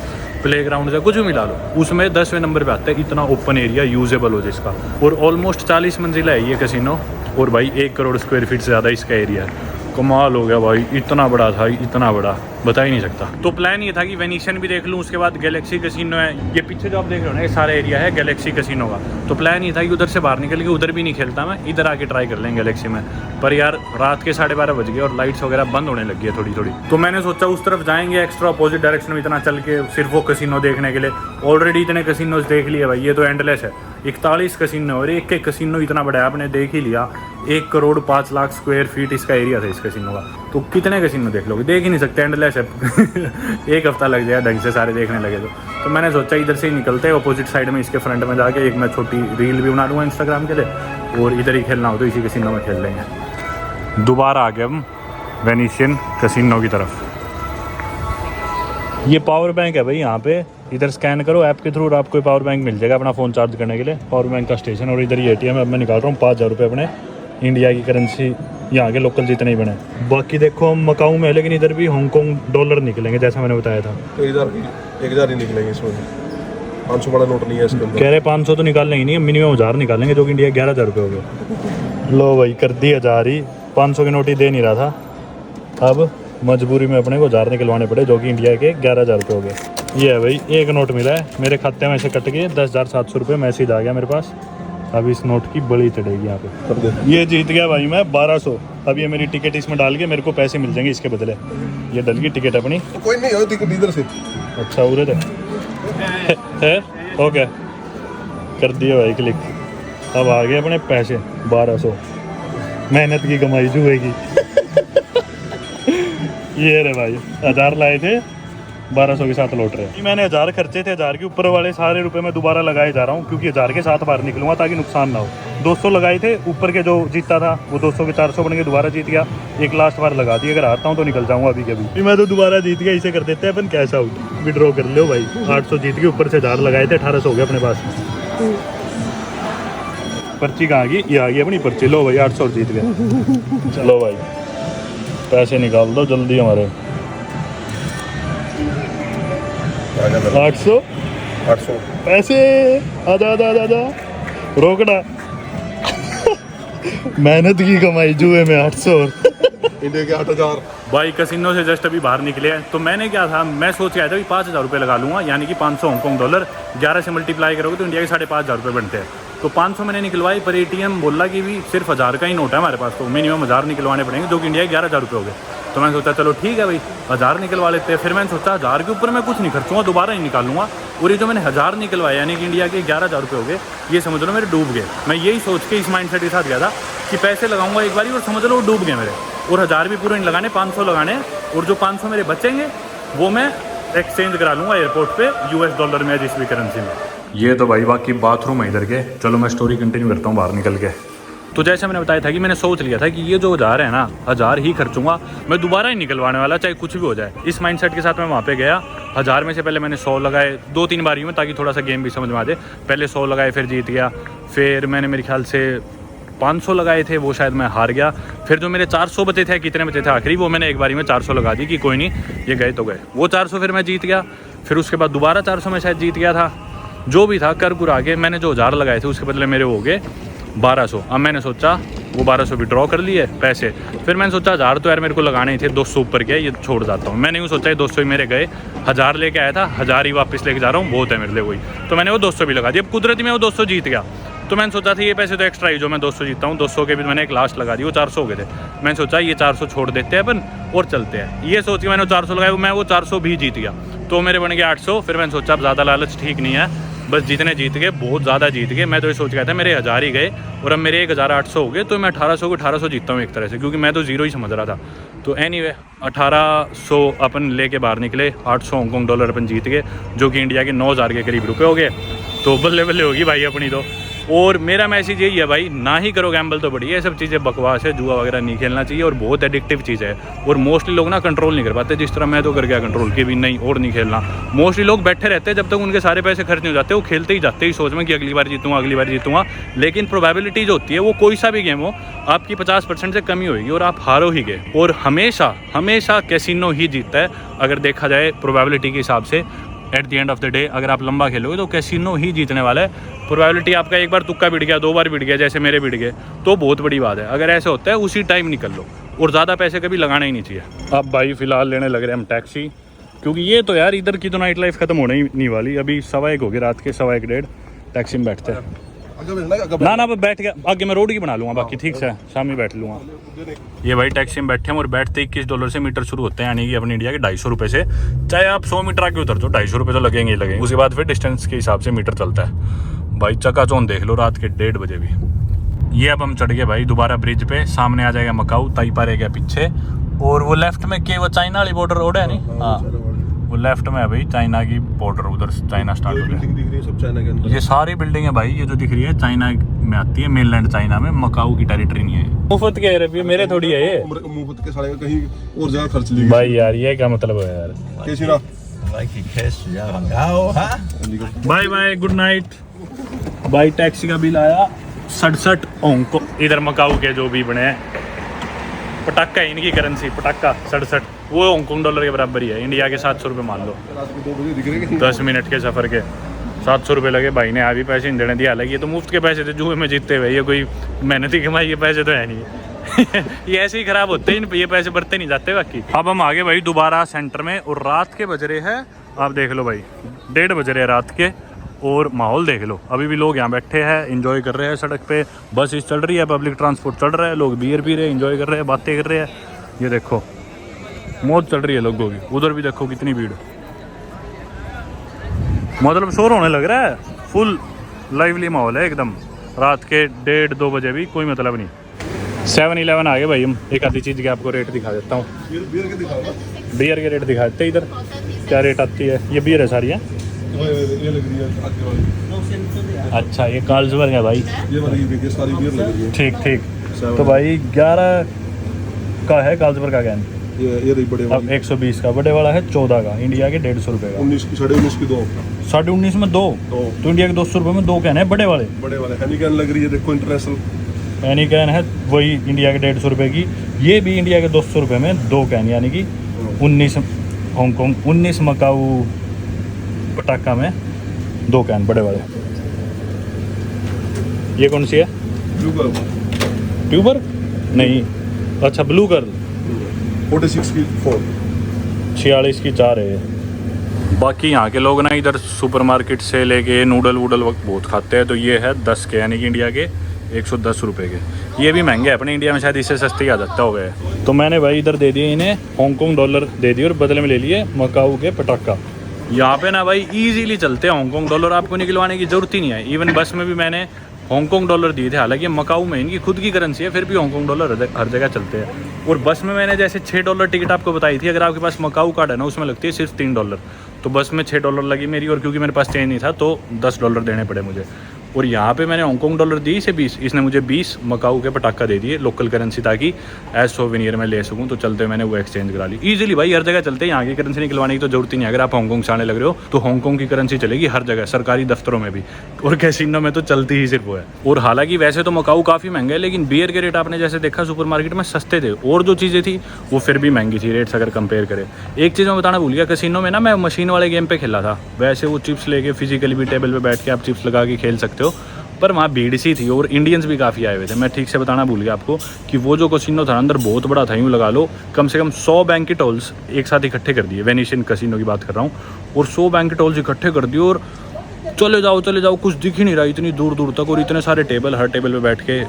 Speaker 1: प्लेग्राउंड है कुछ भी मिला लो, उसमें 10वें नंबर पे आता है। इतना ओपन एरिया यूजेबल हो जिसका, और ऑलमोस्ट 40 मंजिला है ये कैसीनो। और भाई 1 करोड़ स्क्वायर फीट से ज़्यादा इसका एरिया है। कमाल हो गया भाई, इतना बड़ा था, इतना बड़ा बता ही नहीं सकता। तो प्लान ये था कि वेनिशियन भी देख लूँ, उसके बाद गैलेक्सी कैसीनो है, ये पीछे जो आप देख रहे हो ना ये सारा एरिया है गैलेक्सी कैसीनो का। तो प्लान ये था कि उधर से बाहर निकल के, उधर भी नहीं खेलता मैं, इधर आके ट्राई कर लेंगे गैलेक्सी में। पर यार रात के 12:30 बज गए और लाइट्स वगैरह बंद होने लगी है थोड़ी थोड़ी। तो मैंने सोचा उस तरफ जाएंगे एक्स्ट्रा अपोजिट डायरेक्शन में, इतना चल के सिर्फ वो कैसीनो देखने के लिए। ऑलरेडी इतने कैसीनोज देख लिए भाई, ये तो एंडलेस है। 41 कैसीनो, और एक कैसीनो इतना बड़ा है, आपने देख ही लिया। 1 करोड़ 5 लाख स्क्वायर फीट इसका एरिया था इस कैसीनो का। तो कितने कैसीनो देख लोगे, देख ही नहीं सकते, एंडलेस है। 1 हफ्ता लग जाएगा ढंग से सारे देखने लगे तो मैंने सोचा इधर से ही निकलते हैं अपोजिट साइड में, इसके फ्रंट में जाके एक मैं छोटी रील भी बना लूँगा इंस्टाग्राम के लिए, और इधर ही खेलना हो तो इसी कैसीनो में खेल लेंगे। दोबारा आ गए हम वेनिशियन कैसीनो की तरफ। ये पावर बैंक है भाई यहाँ पे, इधर स्कैन करो ऐप के थ्रू और आपको पावर बैंक मिल जाएगा अपना फ़ोन चार्ज करने के लिए। पावर बैंक का स्टेशन, और इधर ये ATM है। अब मैं निकाल रहा हूँ 5000 रुपये अपने इंडिया की करेंसी, यहाँ के लोकल जितने ही बने। बाकी देखो हम मकाऊ में, लेकिन इधर भी हांगकॉन्ग डॉलर निकलेंगे जैसा मैंने बताया था।
Speaker 3: तो इधर 1000 ही निकलेंगे इसमें, 500 बड़ा नोट नहीं है इसके अंदर।
Speaker 1: कह रहे 500 तो निकालने ही नहीं, मिनिमम 1000 निकालेंगे, जो कि इंडिया 11000 रुपये हो गए। लो भाई कर दी 1000 ही, 500 की नोट ही दे नहीं रहा था। अब मजबूरी में अपने को 1000 निकलवाने पड़े, जो कि इंडिया के 11000 रुपये हो गए। ये है भाई एक नोट मिला है मेरे खाते में से कट के, 10,700 रुपये मैसेज आ गया मेरे पास। अब इस नोट की बड़ी चढ़ेगी यहाँ पे। ये जीत गया भाई मैं 1200। अब ये मेरी टिकट इसमें डाल के मेरे को पैसे मिल जाएंगे इसके बदले। ये डल गई टिकट अपनी।
Speaker 3: तो कोई नहीं हो टिकट इधर से।
Speaker 1: अच्छा उरे है ओके, कर दिए भाई क्लिक। अब आ गए अपने पैसे 1200, मेहनत की कमाई जुएगी। ये रे भाई 1000 लाए थे, 1200 के साथ लौट रहे हैं। मैंने 1000 खर्चे थे, 1000 के ऊपर वाले सारे रुपए मैं दोबारा लगाए जा रहा हूँ, क्योंकि 1000 के साथ बाहर निकलूंगा ताकि नुकसान ना हो। 200 लगाए थे, ऊपर के जो जीतता था वो 200 के 400 बन के दोबारा जीत गया। एक लास्ट बार लगा दी, अगर हारता हूँ तो निकल जाऊँगा अभी के अभी। मैं तो दोबारा जीत गया, इसे कर देते हैं अपन कैश आउट, विड्रॉ कर लो भाई। 800 जीत के ऊपर से 1000 लगाए थे, 1800 हो गए अपने पास।
Speaker 2: पर्ची कहाँ गई? ये आ गई अपनी पर्ची। लो भाई 800 जीत गए। चलो भाई पैसे निकाल दो जल्दी हमारे। 800 पैसे। आजा आजा आजा आजा, रोकना। मेहनत की कमाई जुए में 800।
Speaker 3: इंडिया के 8000।
Speaker 1: भाई कसिनो से जस्ट अभी बाहर निकले हैं तो मैंने क्या था, मैं सोच के आया था कि 5000 रुपये लगा लूँगा, यानी कि 500 हांगकॉन्ग डॉलर। 11 से मल्टीप्लाई करोगे तो इंडिया के 5500 रुपये बनते हैं। तो 500 मैंने निकलवाई, पर ATM बोला कि भी सिर्फ 1000 का ही नोट है हमारे पास, तो मिनिमम 1000 निकलवाने पड़ेंगे, जो कि इंडिया के 11000 रुपये हो गए। तो मैंने सोचा चलो ठीक है भाई 1000 निकलवा लेते हैं। फिर मैंने सोचा 1000 के ऊपर मैं कुछ नहीं खर्चूंगा, दोबारा ही निकालूंगा। और ये जो मैंने 1000 निकलवाया यानी कि इंडिया के 11000 रुपये हो गए, ये समझ लो मेरे डूब गए। मैं यही सोच के इस माइंडसेट के साथ गया था कि पैसे लगाऊंगा एक बारी और समझ लो वो डूब गए मेरे। और 1000 भी पूरे नहीं लगाने, 500 लगाने, और जो 500 मेरे बचेंगे वो मैं एक्सचेंज करा लूँगा एयरपोर्ट पे US डॉलर में, जिस भी करेंसी में। ये तो भाई बाकी बाथरूम है इधर के। चलो मैं स्टोरी कंटिन्यू करता हूँ बाहर निकल के। तो जैसे मैंने बताया था कि मैंने सोच लिया था कि ये जो 1000 है ना, 1000 ही खर्चूंगा, मैं दोबारा ही निकलवाने वाला, चाहे कुछ भी हो जाए। इस माइंडसेट के साथ मैं वहाँ पे गया। 1000 में से पहले मैंने 100 लगाए 2-3 बारी में, ताकि थोड़ा सा गेम भी समझ में आ जाए। पहले 100 लगाए, फिर जीत गया। फिर मैंने मेरे ख्याल से 500 लगाए थे, वो शायद मैं हार गया। फिर जो मेरे 400 बचे थे, कितने बचे थे आखिरी, वो मैंने एक बारी में 400 लगा दी कि कोई नहीं ये गए तो गए। वो 400 फिर मैं जीत गया। फिर उसके बाद दोबारा 400 में शायद जीत गया था। जो भी था कर कुरा के मैंने जो 1000 लगाए थे उसके बदले मेरे हो गए 1200। अब मैंने सोचा वो 1200 विड्रॉ कर लिए पैसे। फिर मैंने सोचा 1000 तो यार मेरे को लगाने ही थे, 200 ऊपर गया, ये छोड़ जाता हूँ। मैंने यूँ सोचा 200 ही मेरे गए, 1000 लेके आया था, 1000 ही वापस लेके जा रहा हूँ, बहुत है मेरे लिए वही। तो मैंने वो 200 भी लगा दिया। अब कुदरती में वो 200 जीत गया। तो मैंने सोचा था ये पैसे तो एक्स्ट्रा ही, जो मैं 200 जीतता हूँ, 200 के भी मैंने एक लास्ट लगा दी, वो 400 हो गए थे। मैंने सोचा ये 400 छोड़ देते हैं अपन और चलते हैं। ये सोच के मैंने 400 लगाया, मैं वो 400 भी जीत गया, तो मेरे बन गए 800। फिर मैंने सोचा अब ज़्यादा लालच ठीक नहीं है, बस जितने जीत गए बहुत ज़्यादा जीत गए। मैं तो ये सोच गया था मेरे 1000 ही गए और अब मेरे 1800 हो गए, तो मैं 1800 को 1800 जीतता हूँ एक तरह से, क्योंकि मैं तो जीरो ही समझ रहा था। तो एनीवे 1800 अपन लेके बाहर निकले, 800 हांगकॉन्ग डॉलर अपन जीत गए, जो कि इंडिया के 9000 के करीब रुपए हो गए। तो बल्ले बल्ले होगी भाई अपनी तो। और मेरा मैसेज यही है भाई, ना ही करो गैम्बल, तो बढ़िया, ये सब चीज़ें बकवास है, जुआ वगैरह नहीं खेलना चाहिए और बहुत एडिक्टिव चीज़ है। और मोस्टली लोग ना कंट्रोल नहीं कर पाते, जिस तरह मैं तो कर गया कंट्रोल कि भी नहीं और नहीं खेलना। मोस्टली लोग बैठे रहते हैं जब तक उनके सारे पैसे खर्च नहीं हो जाते, वो खेलते ही जाते ही सोच में कि अगली बार जीतूंगा अगली बार जीतूंगा। लेकिन प्रोबेबिलिटी जो होती है वो कोई सा भी गेम हो आपकी 50% से कम ही होगी और आप हारो ही गए। और हमेशा हमेशा कैसीनो ही जीतता है अगर देखा जाए प्रोबेबिलिटी के हिसाब से। At the end of the day अगर आप लंबा खेलोगे तो कैसीनो ही जीतने वाला है। प्रोबेबिलिटी आपका एक बार तुक्का बिड़ गया, 2 बार बिड़ गया, जैसे मेरे बिड़ गए, तो बहुत बड़ी बात है। अगर ऐसे होता है उसी टाइम निकल लो, और ज़्यादा पैसे कभी लगाना ही नहीं चाहिए। अब भाई फ़िलहाल लेने लग रहे हैं हम टैक्सी, क्योंकि ये तो यार इधर की तो नाइट लाइफ ख़त्म होने ही नहीं वाली। अभी 1:15 हो गए रात के, 1:15 टैक्सी में बैठते हैं। ना बैठ गया आगे, मैं रोड की बना लूँगा, बाकी ठीक से शाम में बैठ लूँगा। ये भाई टैक्सी में बैठे हैं और बैठते 21 डॉलर से मीटर शुरू होते हैं, यानी कि अपनी इंडिया के 250 रुपये से। चाहे आप 100 मीटर आगे उतर जाओ, 250 रुपये तो लगेंगे ही लगेंगे। उसके बाद फिर डिस्टेंस के हिसाब से मीटर चलता है। भाई चकाचौंध देख लो रात के 1:30 बजे भी। ये अब हम चढ़ गए भाई दोबारा ब्रिज पे, सामने आ जाएगा मकाऊ, ताइपा रह गया पीछे। और वो लेफ्ट में के वो चाइना वाली बॉर्डर रोड है नहीं, हाँ वो लेफ्ट में है भाई चाइना की बॉर्डर, उधर चाइना स्टार्ट हो गया। ये सारी बिल्डिंग है भाई, ये जो दिख रही है चाइना में आती है, मेनलैंड चाइना में, मकाऊ की टेरिटरी नहीं है। मुफ्त के है मेरे थोड़ी है ये,
Speaker 3: मुफ्त के सारे कहीं और ज्यादा खर्च ली
Speaker 1: भाई यार, ये क्या मतलब है यार। बाय बाय, गुड नाइट भाई। टैक्सी का बिल आया 67 हांगकॉन्ग, इधर मकाऊ के जो भी बने हैं पटाखा है इनकी करेंसी, पटाखा 67, वो हांगकॉन्ग डॉलर के बराबर ही है। इंडिया के 700 रुपये मान लो, 10 मिनट के सफ़र के 700 रुपये लगे। भाई ने अभी पैसे नहीं देने दिया, हालांकि ये तो मुफ्त के पैसे थे जुए में जीतते हुए, ये कोई मेहनती कमाई के पैसे तो है नहीं। ये ऐसे ही ख़राब होते हैं, ये पैसे बढ़ते नहीं जाते बाकी। अब हम आगे भाई दोबारा सेंटर में, और रात के बज रहे हैं, आप देख लो भाई 1:30 बज रहे हैं रात के, और माहौल देख लो, अभी भी लोग यहाँ बैठे हैं, एंजॉय कर रहे हैं। सड़क पे बस चल रही है, पब्लिक ट्रांसपोर्ट चल रहा है, लोग बियर पी रहे हैं, एंजॉय कर रहे हैं, बातें कर रहे हैं। ये देखो मौज चल रही है लोगों की। उधर भी देखो कितनी भीड़, मतलब शोर होने लग रहा है, फुल लाइवली माहौल है एकदम। रात के 1:30-2 बजे भी कोई मतलब नहीं। 7-11 आ गए भाई हम। एक आधी चीज़ के आपको रेट दिखा देता हूँ, बियर के रेट दिखा देते इधर, क्या रेट आती है। ये बियर है सारी है,
Speaker 3: ये लग रही है।
Speaker 1: अच्छा ये कार्ल्सबर्ग है भाई,
Speaker 3: ये वाली देखिए सारी बियर लग रही है।
Speaker 1: ठीक ठीक। तो भाई 11 का है कार्ल्सबर्ग का कैन,
Speaker 3: ये रही बड़े
Speaker 2: अब
Speaker 3: वाली
Speaker 2: 120 का, बड़े वाला है 14 का, इंडिया के 150 रुपये का।
Speaker 3: 19 की 19.5 की 2
Speaker 2: 19.5 में 2 तो इंडिया के 200 रुपये में 2 कैन है बड़े वाले।
Speaker 3: बड़े वाले हैनिकैन लग रही है, देखो इंटरनेशनल
Speaker 2: हैनिकैन है वही इंडिया के 150 रुपये की, ये भी इंडिया के 200 रुपये में 2 कैन, यानी कि 19 हांगकॉन्ग, 19 मकाऊ पटाखा में 2 कैन बड़े वाले। ये कौन सी है?
Speaker 3: ब्लू कलर
Speaker 2: ट्यूबर नहीं, अच्छा ब्लू कर,
Speaker 3: 46 की 4
Speaker 2: 46 की 4 है ये।
Speaker 1: बाकी यहाँ के लोग ना इधर सुपरमार्केट से लेके नूडल वूडल वक्त बहुत खाते हैं, तो ये है 10 के, यानी कि इंडिया के 110 रुपये के। ये भी महंगे हैं, अपने इंडिया में शायद इससे सस्ते ही आ जाता हो गए। तो मैंने भाई इधर दे दिए इन्हें हांगकॉन्ग डॉलर दे दिए और बदले में ले लिए मकाऊ के पटाखा। यहाँ पे ना भाई इजीली चलते हैं हांगकॉन्ग डॉलर, आपको निकलवाने की ज़रूरत ही नहीं है। इवन बस में भी मैंने हांगकॉन्ग डॉलर दिए थे, हालांकि मकाऊ में इनकी खुद की करेंसी है, फिर भी हांगकॉन्ग डॉलर हर जगह चलते हैं। और बस में मैंने जैसे $6 टिकट आपको बताई थी, अगर आपके पास मकाऊ कार्ड है ना उसमें लगती है सिर्फ $3, तो बस में $6 लगी मेरी, और क्योंकि मेरे पास चेंज नहीं था तो $10 देने पड़े मुझे। और यहाँ पे मैंने हांगकॉन्ग डॉलर दी इसे 20, इसने मुझे 20 मकाऊ के पटाखा दे दिए लोकल करेंसी, ताकि एज सोवेनियर में ले सकूँ। तो चलते मैंने वो एक्सचेंज करा ली ईजिली भाई, हर जगह चलते हैं, यहाँ की करेंसी निकलवाने की तो जरूरत ही नहीं है। अगर आप हांगकॉन्ग से आने लग रहे हो तो हांगकॉन्ग की करेंसी चलेगी हर जगह, सरकारी दफ्तरों में भी, और कैसीनो में तो चलती ही सिर्फ वो है। और हालांकि वैसे तो मकाऊ काफ़ी महंगा है, लेकिन बियर के रेट आपने जैसे देखा सुपरमार्केट में सस्ते थे, और जो चीज़ें थी वो फिर भी महंगी थी रेट्स अगर कंपेयर करें। एक चीज़ मैं बताना भूल गया, कैसीनो में ना मैं मशीन वाले गेम पे खेला था, वैसे वो चिप्स लेके फिजिकली भी टेबल पे बैठ के आप चिप्स लगा के खेल सकते हो, पर वहाँ भीड़ सी थी और इंडियंस भी काफ़ी आए हुए थे। मैं ठीक से बताना भूल गया आपको कि वो जो कसिनो था अंदर बहुत बड़ा था, यूँ लगा लो कम से कम 100 बैंकेट हॉल्स एक साथ इकट्ठे कर दिए, वेनिशियन कसिनो की बात कर रहा हूँ, और 100 बैंकेट हॉल्स इकट्ठे कर दिए, और चले जाओ कुछ दिख ही नहीं रहा इतनी दूर दूर तक, और इतने सारे टेबल, हर टेबल पे बैठ के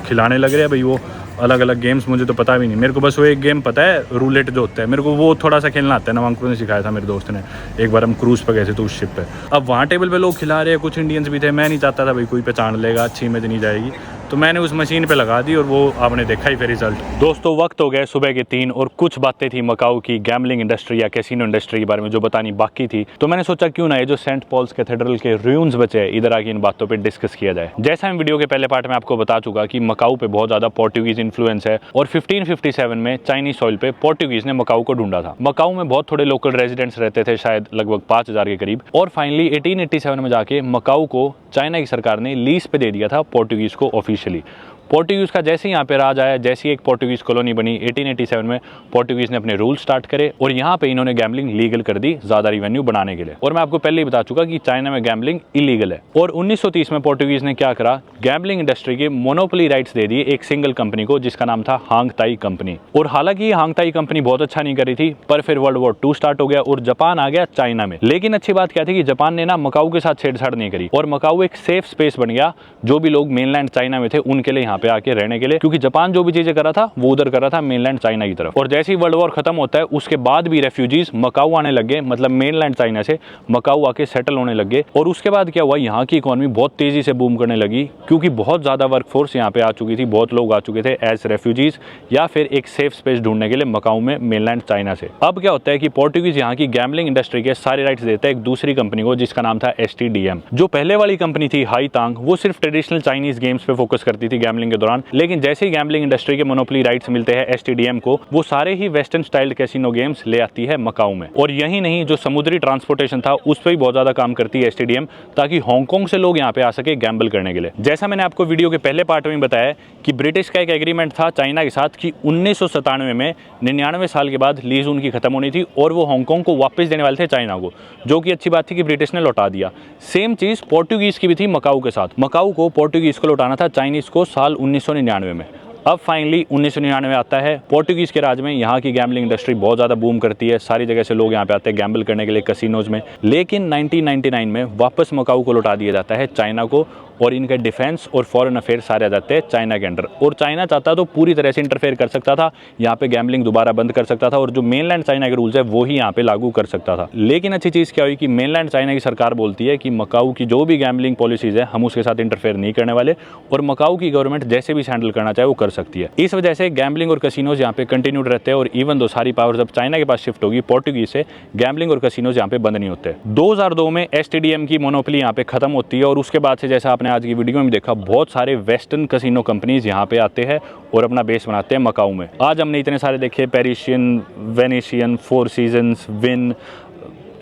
Speaker 1: खिलाने लग रहे हैं भाई वो अलग अलग गेम्स। मुझे तो पता भी नहीं, मेरे को बस वो एक गेम पता है रूलेट जो होता है, मेरे को वो थोड़ा सा खेलना आता है, नवांकुर ने सिखाया था मेरे दोस्त ने, एक बार हम क्रूज़ पर गए थे तो उस शिप पे। अब वहाँ टेबल पे लोग खिला रहे हैं, कुछ इंडियंस भी थे, मैं नहीं चाहता था भाई कोई पहचान लेगा, अच्छी इमेज नहीं जाएगी, तो मैंने उस मशीन पे लगा दी, और वो आपने देखा ही फिर रिजल्ट। दोस्तों वक्त हो गए सुबह के 3, और कुछ बातें थी मकाऊ की गैम्बलिंग इंडस्ट्री या कैसीनो इंडस्ट्री के बारे में जो बतानी बाकी थी, तो मैंने सोचा क्यों ना ये जो सेंट पॉल्स कैथेड्रल के रूइंस बचे हैं इधर आके इन बातों पे डिस्कस किया जाए। जैसा हम वीडियो के पहले पार्ट में आपको बता चुका कि मकाऊ पे बहुत ज़्यादा पोर्टुगीज इन्फ्लुएंस है, और 1557 में चाइनीज सॉइल पे पोर्टुगीज ने मकाऊ को ढूंढा था। मकाऊ में बहुत थोड़े लोकल रेजिडेंट्स रहते थे, शायद लगभग 5000 के करीब, और फाइनली 1887 में जाके मकाऊ को चाइना की सरकार ने लीज पे दे दिया था पोर्टुगीज को ऑफिशियली। पोर्टुगीज़ का जैसे ही यहाँ पे राज आया, जैसी एक पोर्टुगीज़ कॉलोनी बनी 1887 में, पोर्टुगीज़ ने अपने रूल स्टार्ट करे, और यहाँ पे इन्होंने गैम्बलिंग लीगल कर दी ज़्यादा रिवेन्यू बनाने के लिए। और मैं आपको पहले ही बता चुका कि चाइना में गैम्बलिंग इलीगल है। और 1930 में पोर्टुगीज़ ने क्या करा, गैम्बलिंग इंडस्ट्री के मोनोपोली राइट्स दे दिए एक सिंगल कंपनी को, जिसका नाम था हांग ताई कंपनी। और हालांकि हांग ताई कंपनी बहुत अच्छा नहीं करी थी, पर फिर वर्ल्ड वॉर 2 स्टार्ट हो गया और जापान आ गया चाइना में। लेकिन अच्छी बात क्या थी कि जापान ने ना मकाऊ के साथ छेड़छाड़ नहीं करी, और मकाऊ एक सेफ स्पेस बन गया जो भी लोग मेनलैंड चाइना में थे उनके लिए यहाँ पे आके रहने के लिए, क्योंकि जापान जो भी चीजें कर रहा था वो उधर कर रहा था मेनलैंड चाइना की तरफ। और जैसे ही वर्ल्ड वॉर खत्म होता है उसके बाद भी रेफ्यूजीज मकाऊ आने लग गए, मतलब मेनलैंड चाइना से मकाऊ आके सेटल होने लग गए। और उसके बाद क्या हुआ, यहाँ की इकोनॉमी बहुत तेजी से बूम करने लगी, क्योंकि बहुत ज्यादा वर्कफोर्स यहाँ पे आ चुकी थी, बहुत लोग आ चुके थे एज रेफ्यूजीज या फिर एक सेफ स्पेस ढूंढने के लिए मकाऊ में मेनलैंड चाइना से। अब क्या होता है कि पोर्टुगीज यहाँ की गैम्बलिंग इंडस्ट्री के सारे राइट्स देते हैं एक दूसरी कंपनी को, जिसका नाम था STDM। जो पहले वाली कंपनी थी हाई तांग, वो सिर्फ ट्रेडिशनल चाइनीज गेम्स पे फोकस करती थी गैम्बलिंग के दौरान, लेकिन जैसे ही गैम्बलिंग इंडस्ट्री के मोनोपोली राइट्स मिलते हैं STDM को, वो सारे ही वेस्टर्न स्टाइल्ड कैसीनो गेम्स ले आती है मकाऊ में। और यही नहीं, जो समुद्री ट्रांसपोर्टेशन था उस पर भी बहुत ज्यादा काम करती है STDM, ताकि हांगकांग से लोग यहाँ पे आ सके गैम्बल करने के लिए। जैसा मैंने आपको वीडियो के पहले पार्ट में बताया कि ब्रिटिश का एक एग्रीमेंट था चाइना के साथ कि 1997 में 99 साल के बाद लीज उनकी खत्म होनी थी, और वो हांगकांग को वापस देने वाले थे चाइना को, जो कि अच्छी बात थी कि ब्रिटिश ने लौटा दिया। सेम चीज पोर्टुगीज की भी थी मकाऊ के साथ, मकाऊ को पोर्टुगीज को लौटाना था चाइनीज को साल 1999 में। अब फाइनली 1999 आता है, पोर्टुगीज के राज में यहाँ की गैम्बलिंग इंडस्ट्री बहुत ज़्यादा बूम करती है, सारी जगह से लोग यहाँ पे आते हैं गैम्बल करने के लिए कसिनोज में। लेकिन 1999 में वापस मकाऊ को लौटा दिया जाता है चाइना को, और इनका डिफेंस और फॉरेन अफेयर सारे आ जाते हैं चाइना के अंडर। और चाइना चाहता तो पूरी तरह से इंटरफेयर कर सकता था, यहाँ पे गैम्बलिंग दोबारा बंद कर सकता था, और जो मेनलैंड चाइना के रूल्स है वो ही यहाँ पे लागू कर सकता था। लेकिन अच्छी चीज़ क्या हुई कि मेनलैंड चाइना की सरकार बोलती है कि मकाऊ की जो भी गैम्बलिंग पॉलिसीज है हम उसके साथ इंटरफेयर नहीं करने वाले, और मकाऊ की गवर्नमेंट जैसे भी हैंडल करना चाहे वो कर सकती है। इस वजह से गैम्बलिंग और कसिनोज यहाँ पे कंटिन्यूड रहते हैं, और इवन दो सारी पावर्स अब चाइना के पास शिफ्ट होगी पोर्टुगीज से, गैम्बलिंग और कसिनोज यहाँ पे बंद नहीं होते। 2002 में STDM की मोनोपोली यहाँ पे खत्म होती है, और उसके बाद से जैसा आपने आपने आज की वीडियो में भी देखा, बहुत सारे वेस्टर्न कसिनो कंपनीज यहाँ पे आते हैं और अपना बेस बनाते हैं मकाऊ में। आज हमने इतने सारे देखे, Parisian, Venetian, Four Seasons, Wynn,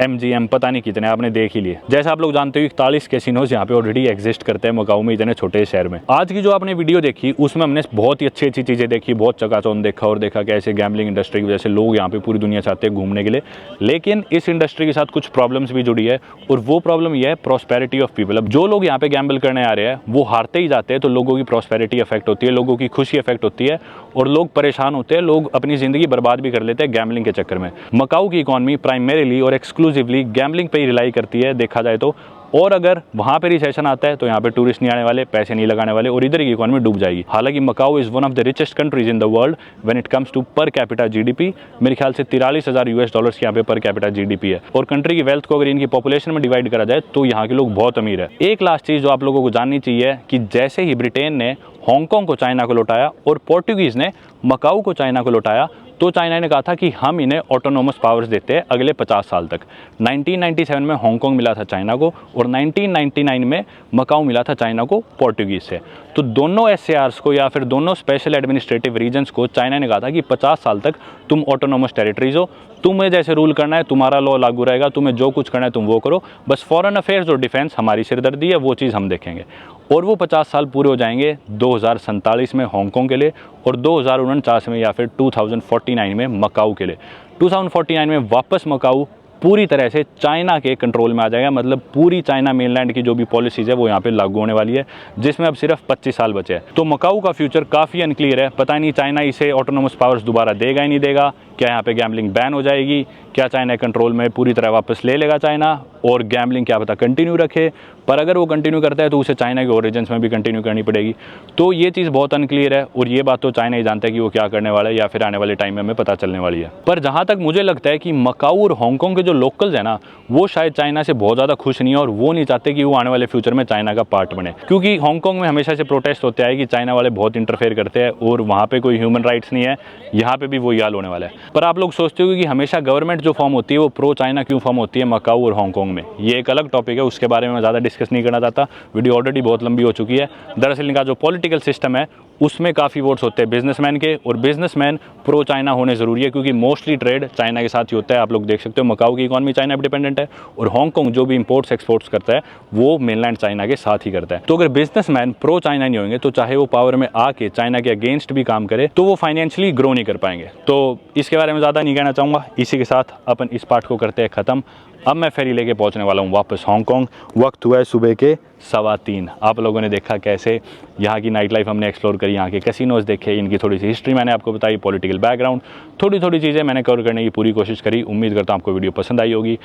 Speaker 1: MGM, पता नहीं कितने आपने देख ही लिए। जैसा आप लोग जानते हो 41 कैसीनोज यहाँ पे ऑलरेडी एग्जिस्ट करते हैं मकाऊ में, इतने छोटे शहर में। आज की जो आपने वीडियो देखी उसमें हमने बहुत ही अच्छी अच्छी चीज़ें देखी, बहुत चकाचौंध देखा और देखा कैसे गैम्बलिंग इंडस्ट्री की वजह से लोग यहाँ पे पूरी दुनिया से आते हैं घूमने के लिए। लेकिन इस इंडस्ट्री के साथ कुछ प्रॉब्लम्स भी जुड़ी है और वो प्रॉब्लम यह है प्रॉस्पेरिटी ऑफ पीपल। अब जो लोग यहाँ पे गैम्बल करने आ रहे हैं वो हारते ही जाते हैं, तो लोगों की प्रॉस्पेरिटी अफेक्ट होती है, लोगों की खुशी अफेक्ट होती है और लोग परेशान होते हैं, लोग अपनी ज़िंदगी बर्बाद भी कर लेते हैं गैम्बलिंग के चक्कर में। मकाऊ की इकॉनमी प्राइमरीली और एक्सक्लूसिवली गैम्बलिंग पे ही रिलाई करती है देखा जाए तो, और अगर वहाँ पे रिसेशन आता है तो यहाँ पे टूरिस्ट नहीं आने वाले, पैसे नहीं लगाने वाले और इधर की इकॉनमी डूब जाएगी। हालांकि Macau is one of the richest countries in the world when it comes to per capita GDP. मेरे ख्याल से $43,000 की यहाँ पे पर कैपिटा जीडीपी है। और कंट्री की वेल्थ को अगर इनकी पॉपुलेशन में डिवाइड करा जाए तो यहाँ के लोग बहुत अमीर है। एक लास्ट चीज़ जो आप लोगों को जाननी चाहिए कि जैसे ही ब्रिटेन ने हांगकांग को चाइना को लौटाया और पोर्टुगीज़ ने मकाऊ को चाइना को लौटाया, तो चाइना ने कहा था कि हम इन्हें ऑटोनोमस पावर्स देते हैं अगले 50 साल तक। 1997 में हांगकांग मिला था चाइना को और 1999 में मकाऊ मिला था चाइना को पोर्टुगीज से। तो दोनों SARs को या फिर दोनों स्पेशल एडमिनिस्ट्रेटिव रीजन्स को चाइना ने कहा था कि 50 साल तक तुम ऑटोनोमस टेरिटरीज हो, तुम्हें जैसे रूल करना है, तुम्हारा लॉ लागू रहेगा, तुम्हें जो कुछ करना है तुम वो करो, बस फॉरेन अफेयर्स और डिफेंस हमारी सिरदर्दी है, वो चीज़ हम देखेंगे। और वो 50 साल पूरे हो जाएंगे 2047 में हांगकांग के लिए और 2049 में या फिर 2049 में मकाऊ के लिए। 2049 में वापस मकाऊ पूरी तरह से चाइना के कंट्रोल में आ जाएगा, मतलब पूरी चाइना मेनलैंड की जो भी पॉलिसीज़ है वो यहाँ पे लागू होने वाली है, जिसमें अब सिर्फ 25 साल बचे हैं। तो मकाऊ का फ्यूचर काफ़ी अनक्लियर है, पता नहीं चाइना इसे ऑटोनोमस पावर्स दोबारा देगा ही नहीं देगा, क्या यहाँ पे गैम्बलिंग बैन हो जाएगी, क्या चाइना कंट्रोल में पूरी तरह वापस ले लेगा चाइना और गैम्बलिंग क्या पता कंटिन्यू रखे। पर अगर वो कंटिन्यू करता है तो उसे चाइना के ओरिजिन्स में भी कंटिन्यू करनी पड़ेगी। तो ये चीज़ बहुत अनक्लियर है और ये बात तो चाइना ही जानता है कि वो क्या करने वाला है या फिर आने वाले टाइम में हमें पता चलने वाली है। पर जहाँ तक मुझे लगता है कि मकाऊ और हांगकांग के जो लोकल्स हैं ना, वो शायद चाइना से बहुत ज़्यादा खुश नहीं है और वो नहीं चाहते कि वो आने वाले फ्यूचर में चाइना का पार्ट बने, क्योंकि हांगकांग में हमेशा से प्रोटेस्ट होते हैं कि चाइना वाले बहुत इंटरफेयर करते हैं और वहाँ पे कोई ह्यूमन राइट्स नहीं है। यहाँ पे भी वही हाल होने वाला है। पर आप लोग सोचते हो कि हमेशा गवर्नमेंट जो फॉर्म होती है वो प्रो चाइना क्यों फॉर्म होती है मकाऊ और हांगकांग में, ये एक अलग टॉपिक है, उसके बारे में मैं ज़्यादा डिस्कस नहीं करना चाहता, वीडियो ऑलरेडी बहुत लंबी हो चुकी है। दरअसल इनका जो पॉलिटिकल सिस्टम है उसमें काफ़ी वोट्स होते हैं बिजनेसमैन के, और बिजनेसमैन प्रो चाइना होने ज़रूरी है क्योंकि मोस्टली ट्रेड चाइना के साथ ही होता है। आप लोग देख सकते हो मकाऊ की इकॉनमी चाइना पर डिपेंडेंट है और हांगकांग जो भी इंपोर्ट्स एक्सपोर्ट्स करता है वो मेनलैंड चाइना के साथ ही करता है। तो अगर बिजनेसमैन प्रो चाइना नहीं होंगे तो चाहे वो पावर में आके चाइना के अगेंस्ट भी काम करे तो वो फाइनेंशियली ग्रो नहीं कर पाएंगे। तो इसके बारे में ज़्यादा नहीं कहना चाहूँगा। इसी के साथ अपन इस पार्ट को करते हैं ख़त्म। अब मैं फेरी लेके पहुंचने वाला हूं वापस हांगकांग। वक्त हुआ है सुबह के 3:15। आप लोगों ने देखा कैसे यहाँ की नाइट लाइफ हमने एक्सप्लोर करी, यहाँ के कैसीनोज देखे, इनकी थोड़ी सी हिस्ट्री मैंने आपको बताई, पॉलिटिकल बैकग्राउंड, थोड़ी थोड़ी चीज़ें मैंने कवर करने की पूरी कोशिश करी। उम्मीद करता हूँ आपको वीडियो पसंद आई होगी।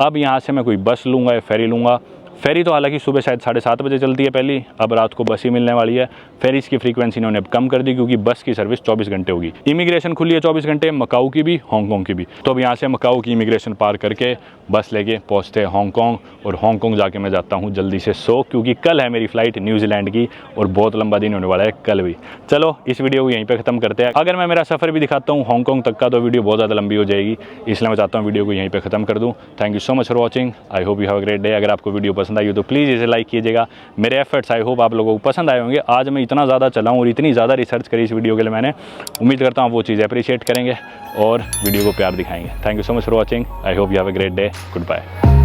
Speaker 1: अब यहाँ से मैं कोई बस लूँगा या फेरी लूँगा। फेरी तो हालांकि सुबह शायद 7:30 बजे चलती है पहली, अब रात को बस ही मिलने वाली है। फेरीज की फ्रीक्वेंसी इन्होंने अब कम कर दी क्योंकि बस की सर्विस 24 घंटे होगी। इमिग्रेशन खुली है 24 घंटे, मकाऊ की भी हांगकांग की भी। तो अब यहाँ से मकाऊ की इमिग्रेशन पार करके बस लेके पहुँचते हैं हांगकांग, और हांगकांग जाके मैं जाता हूँ जल्दी से सो, क्योंकि कल है मेरी फ़्लाइट न्यूजीलैंड की और बहुत लंबा दिन होने वाला है कल भी। चलो इस वीडियो को यहीं पर ख़त्म करते हैं। अगर मैं मेरा सफ़र भी दिखाता हूँ हांगकांग तक का तो वीडियो बहुत ज़्यादा लंबी हो जाएगी, इसलिए मैं चाहता हूँ वीडियो को यहीं पर ख़त्म कर दूँ। Thank you so much for watching. I hope you have a great day. अगर आपको वीडियो पसंद आई हो तो प्लीज़ लाइक कीजिएगा। मेरे एफर्ट्स आई होप आप लोगों को पसंद आए होंगे। आज मैं इतना ज़्यादा चला हूँ और इतनी ज़्यादा रिसर्च करी इस वीडियो के लिए मैंने, उम्मीद करता हूँ वो चीज़ अप्रिशिएट करेंगे और वीडियो को प्यार दिखाएंगे। Thank you so much for watching. I hope you have a great day. Good bye.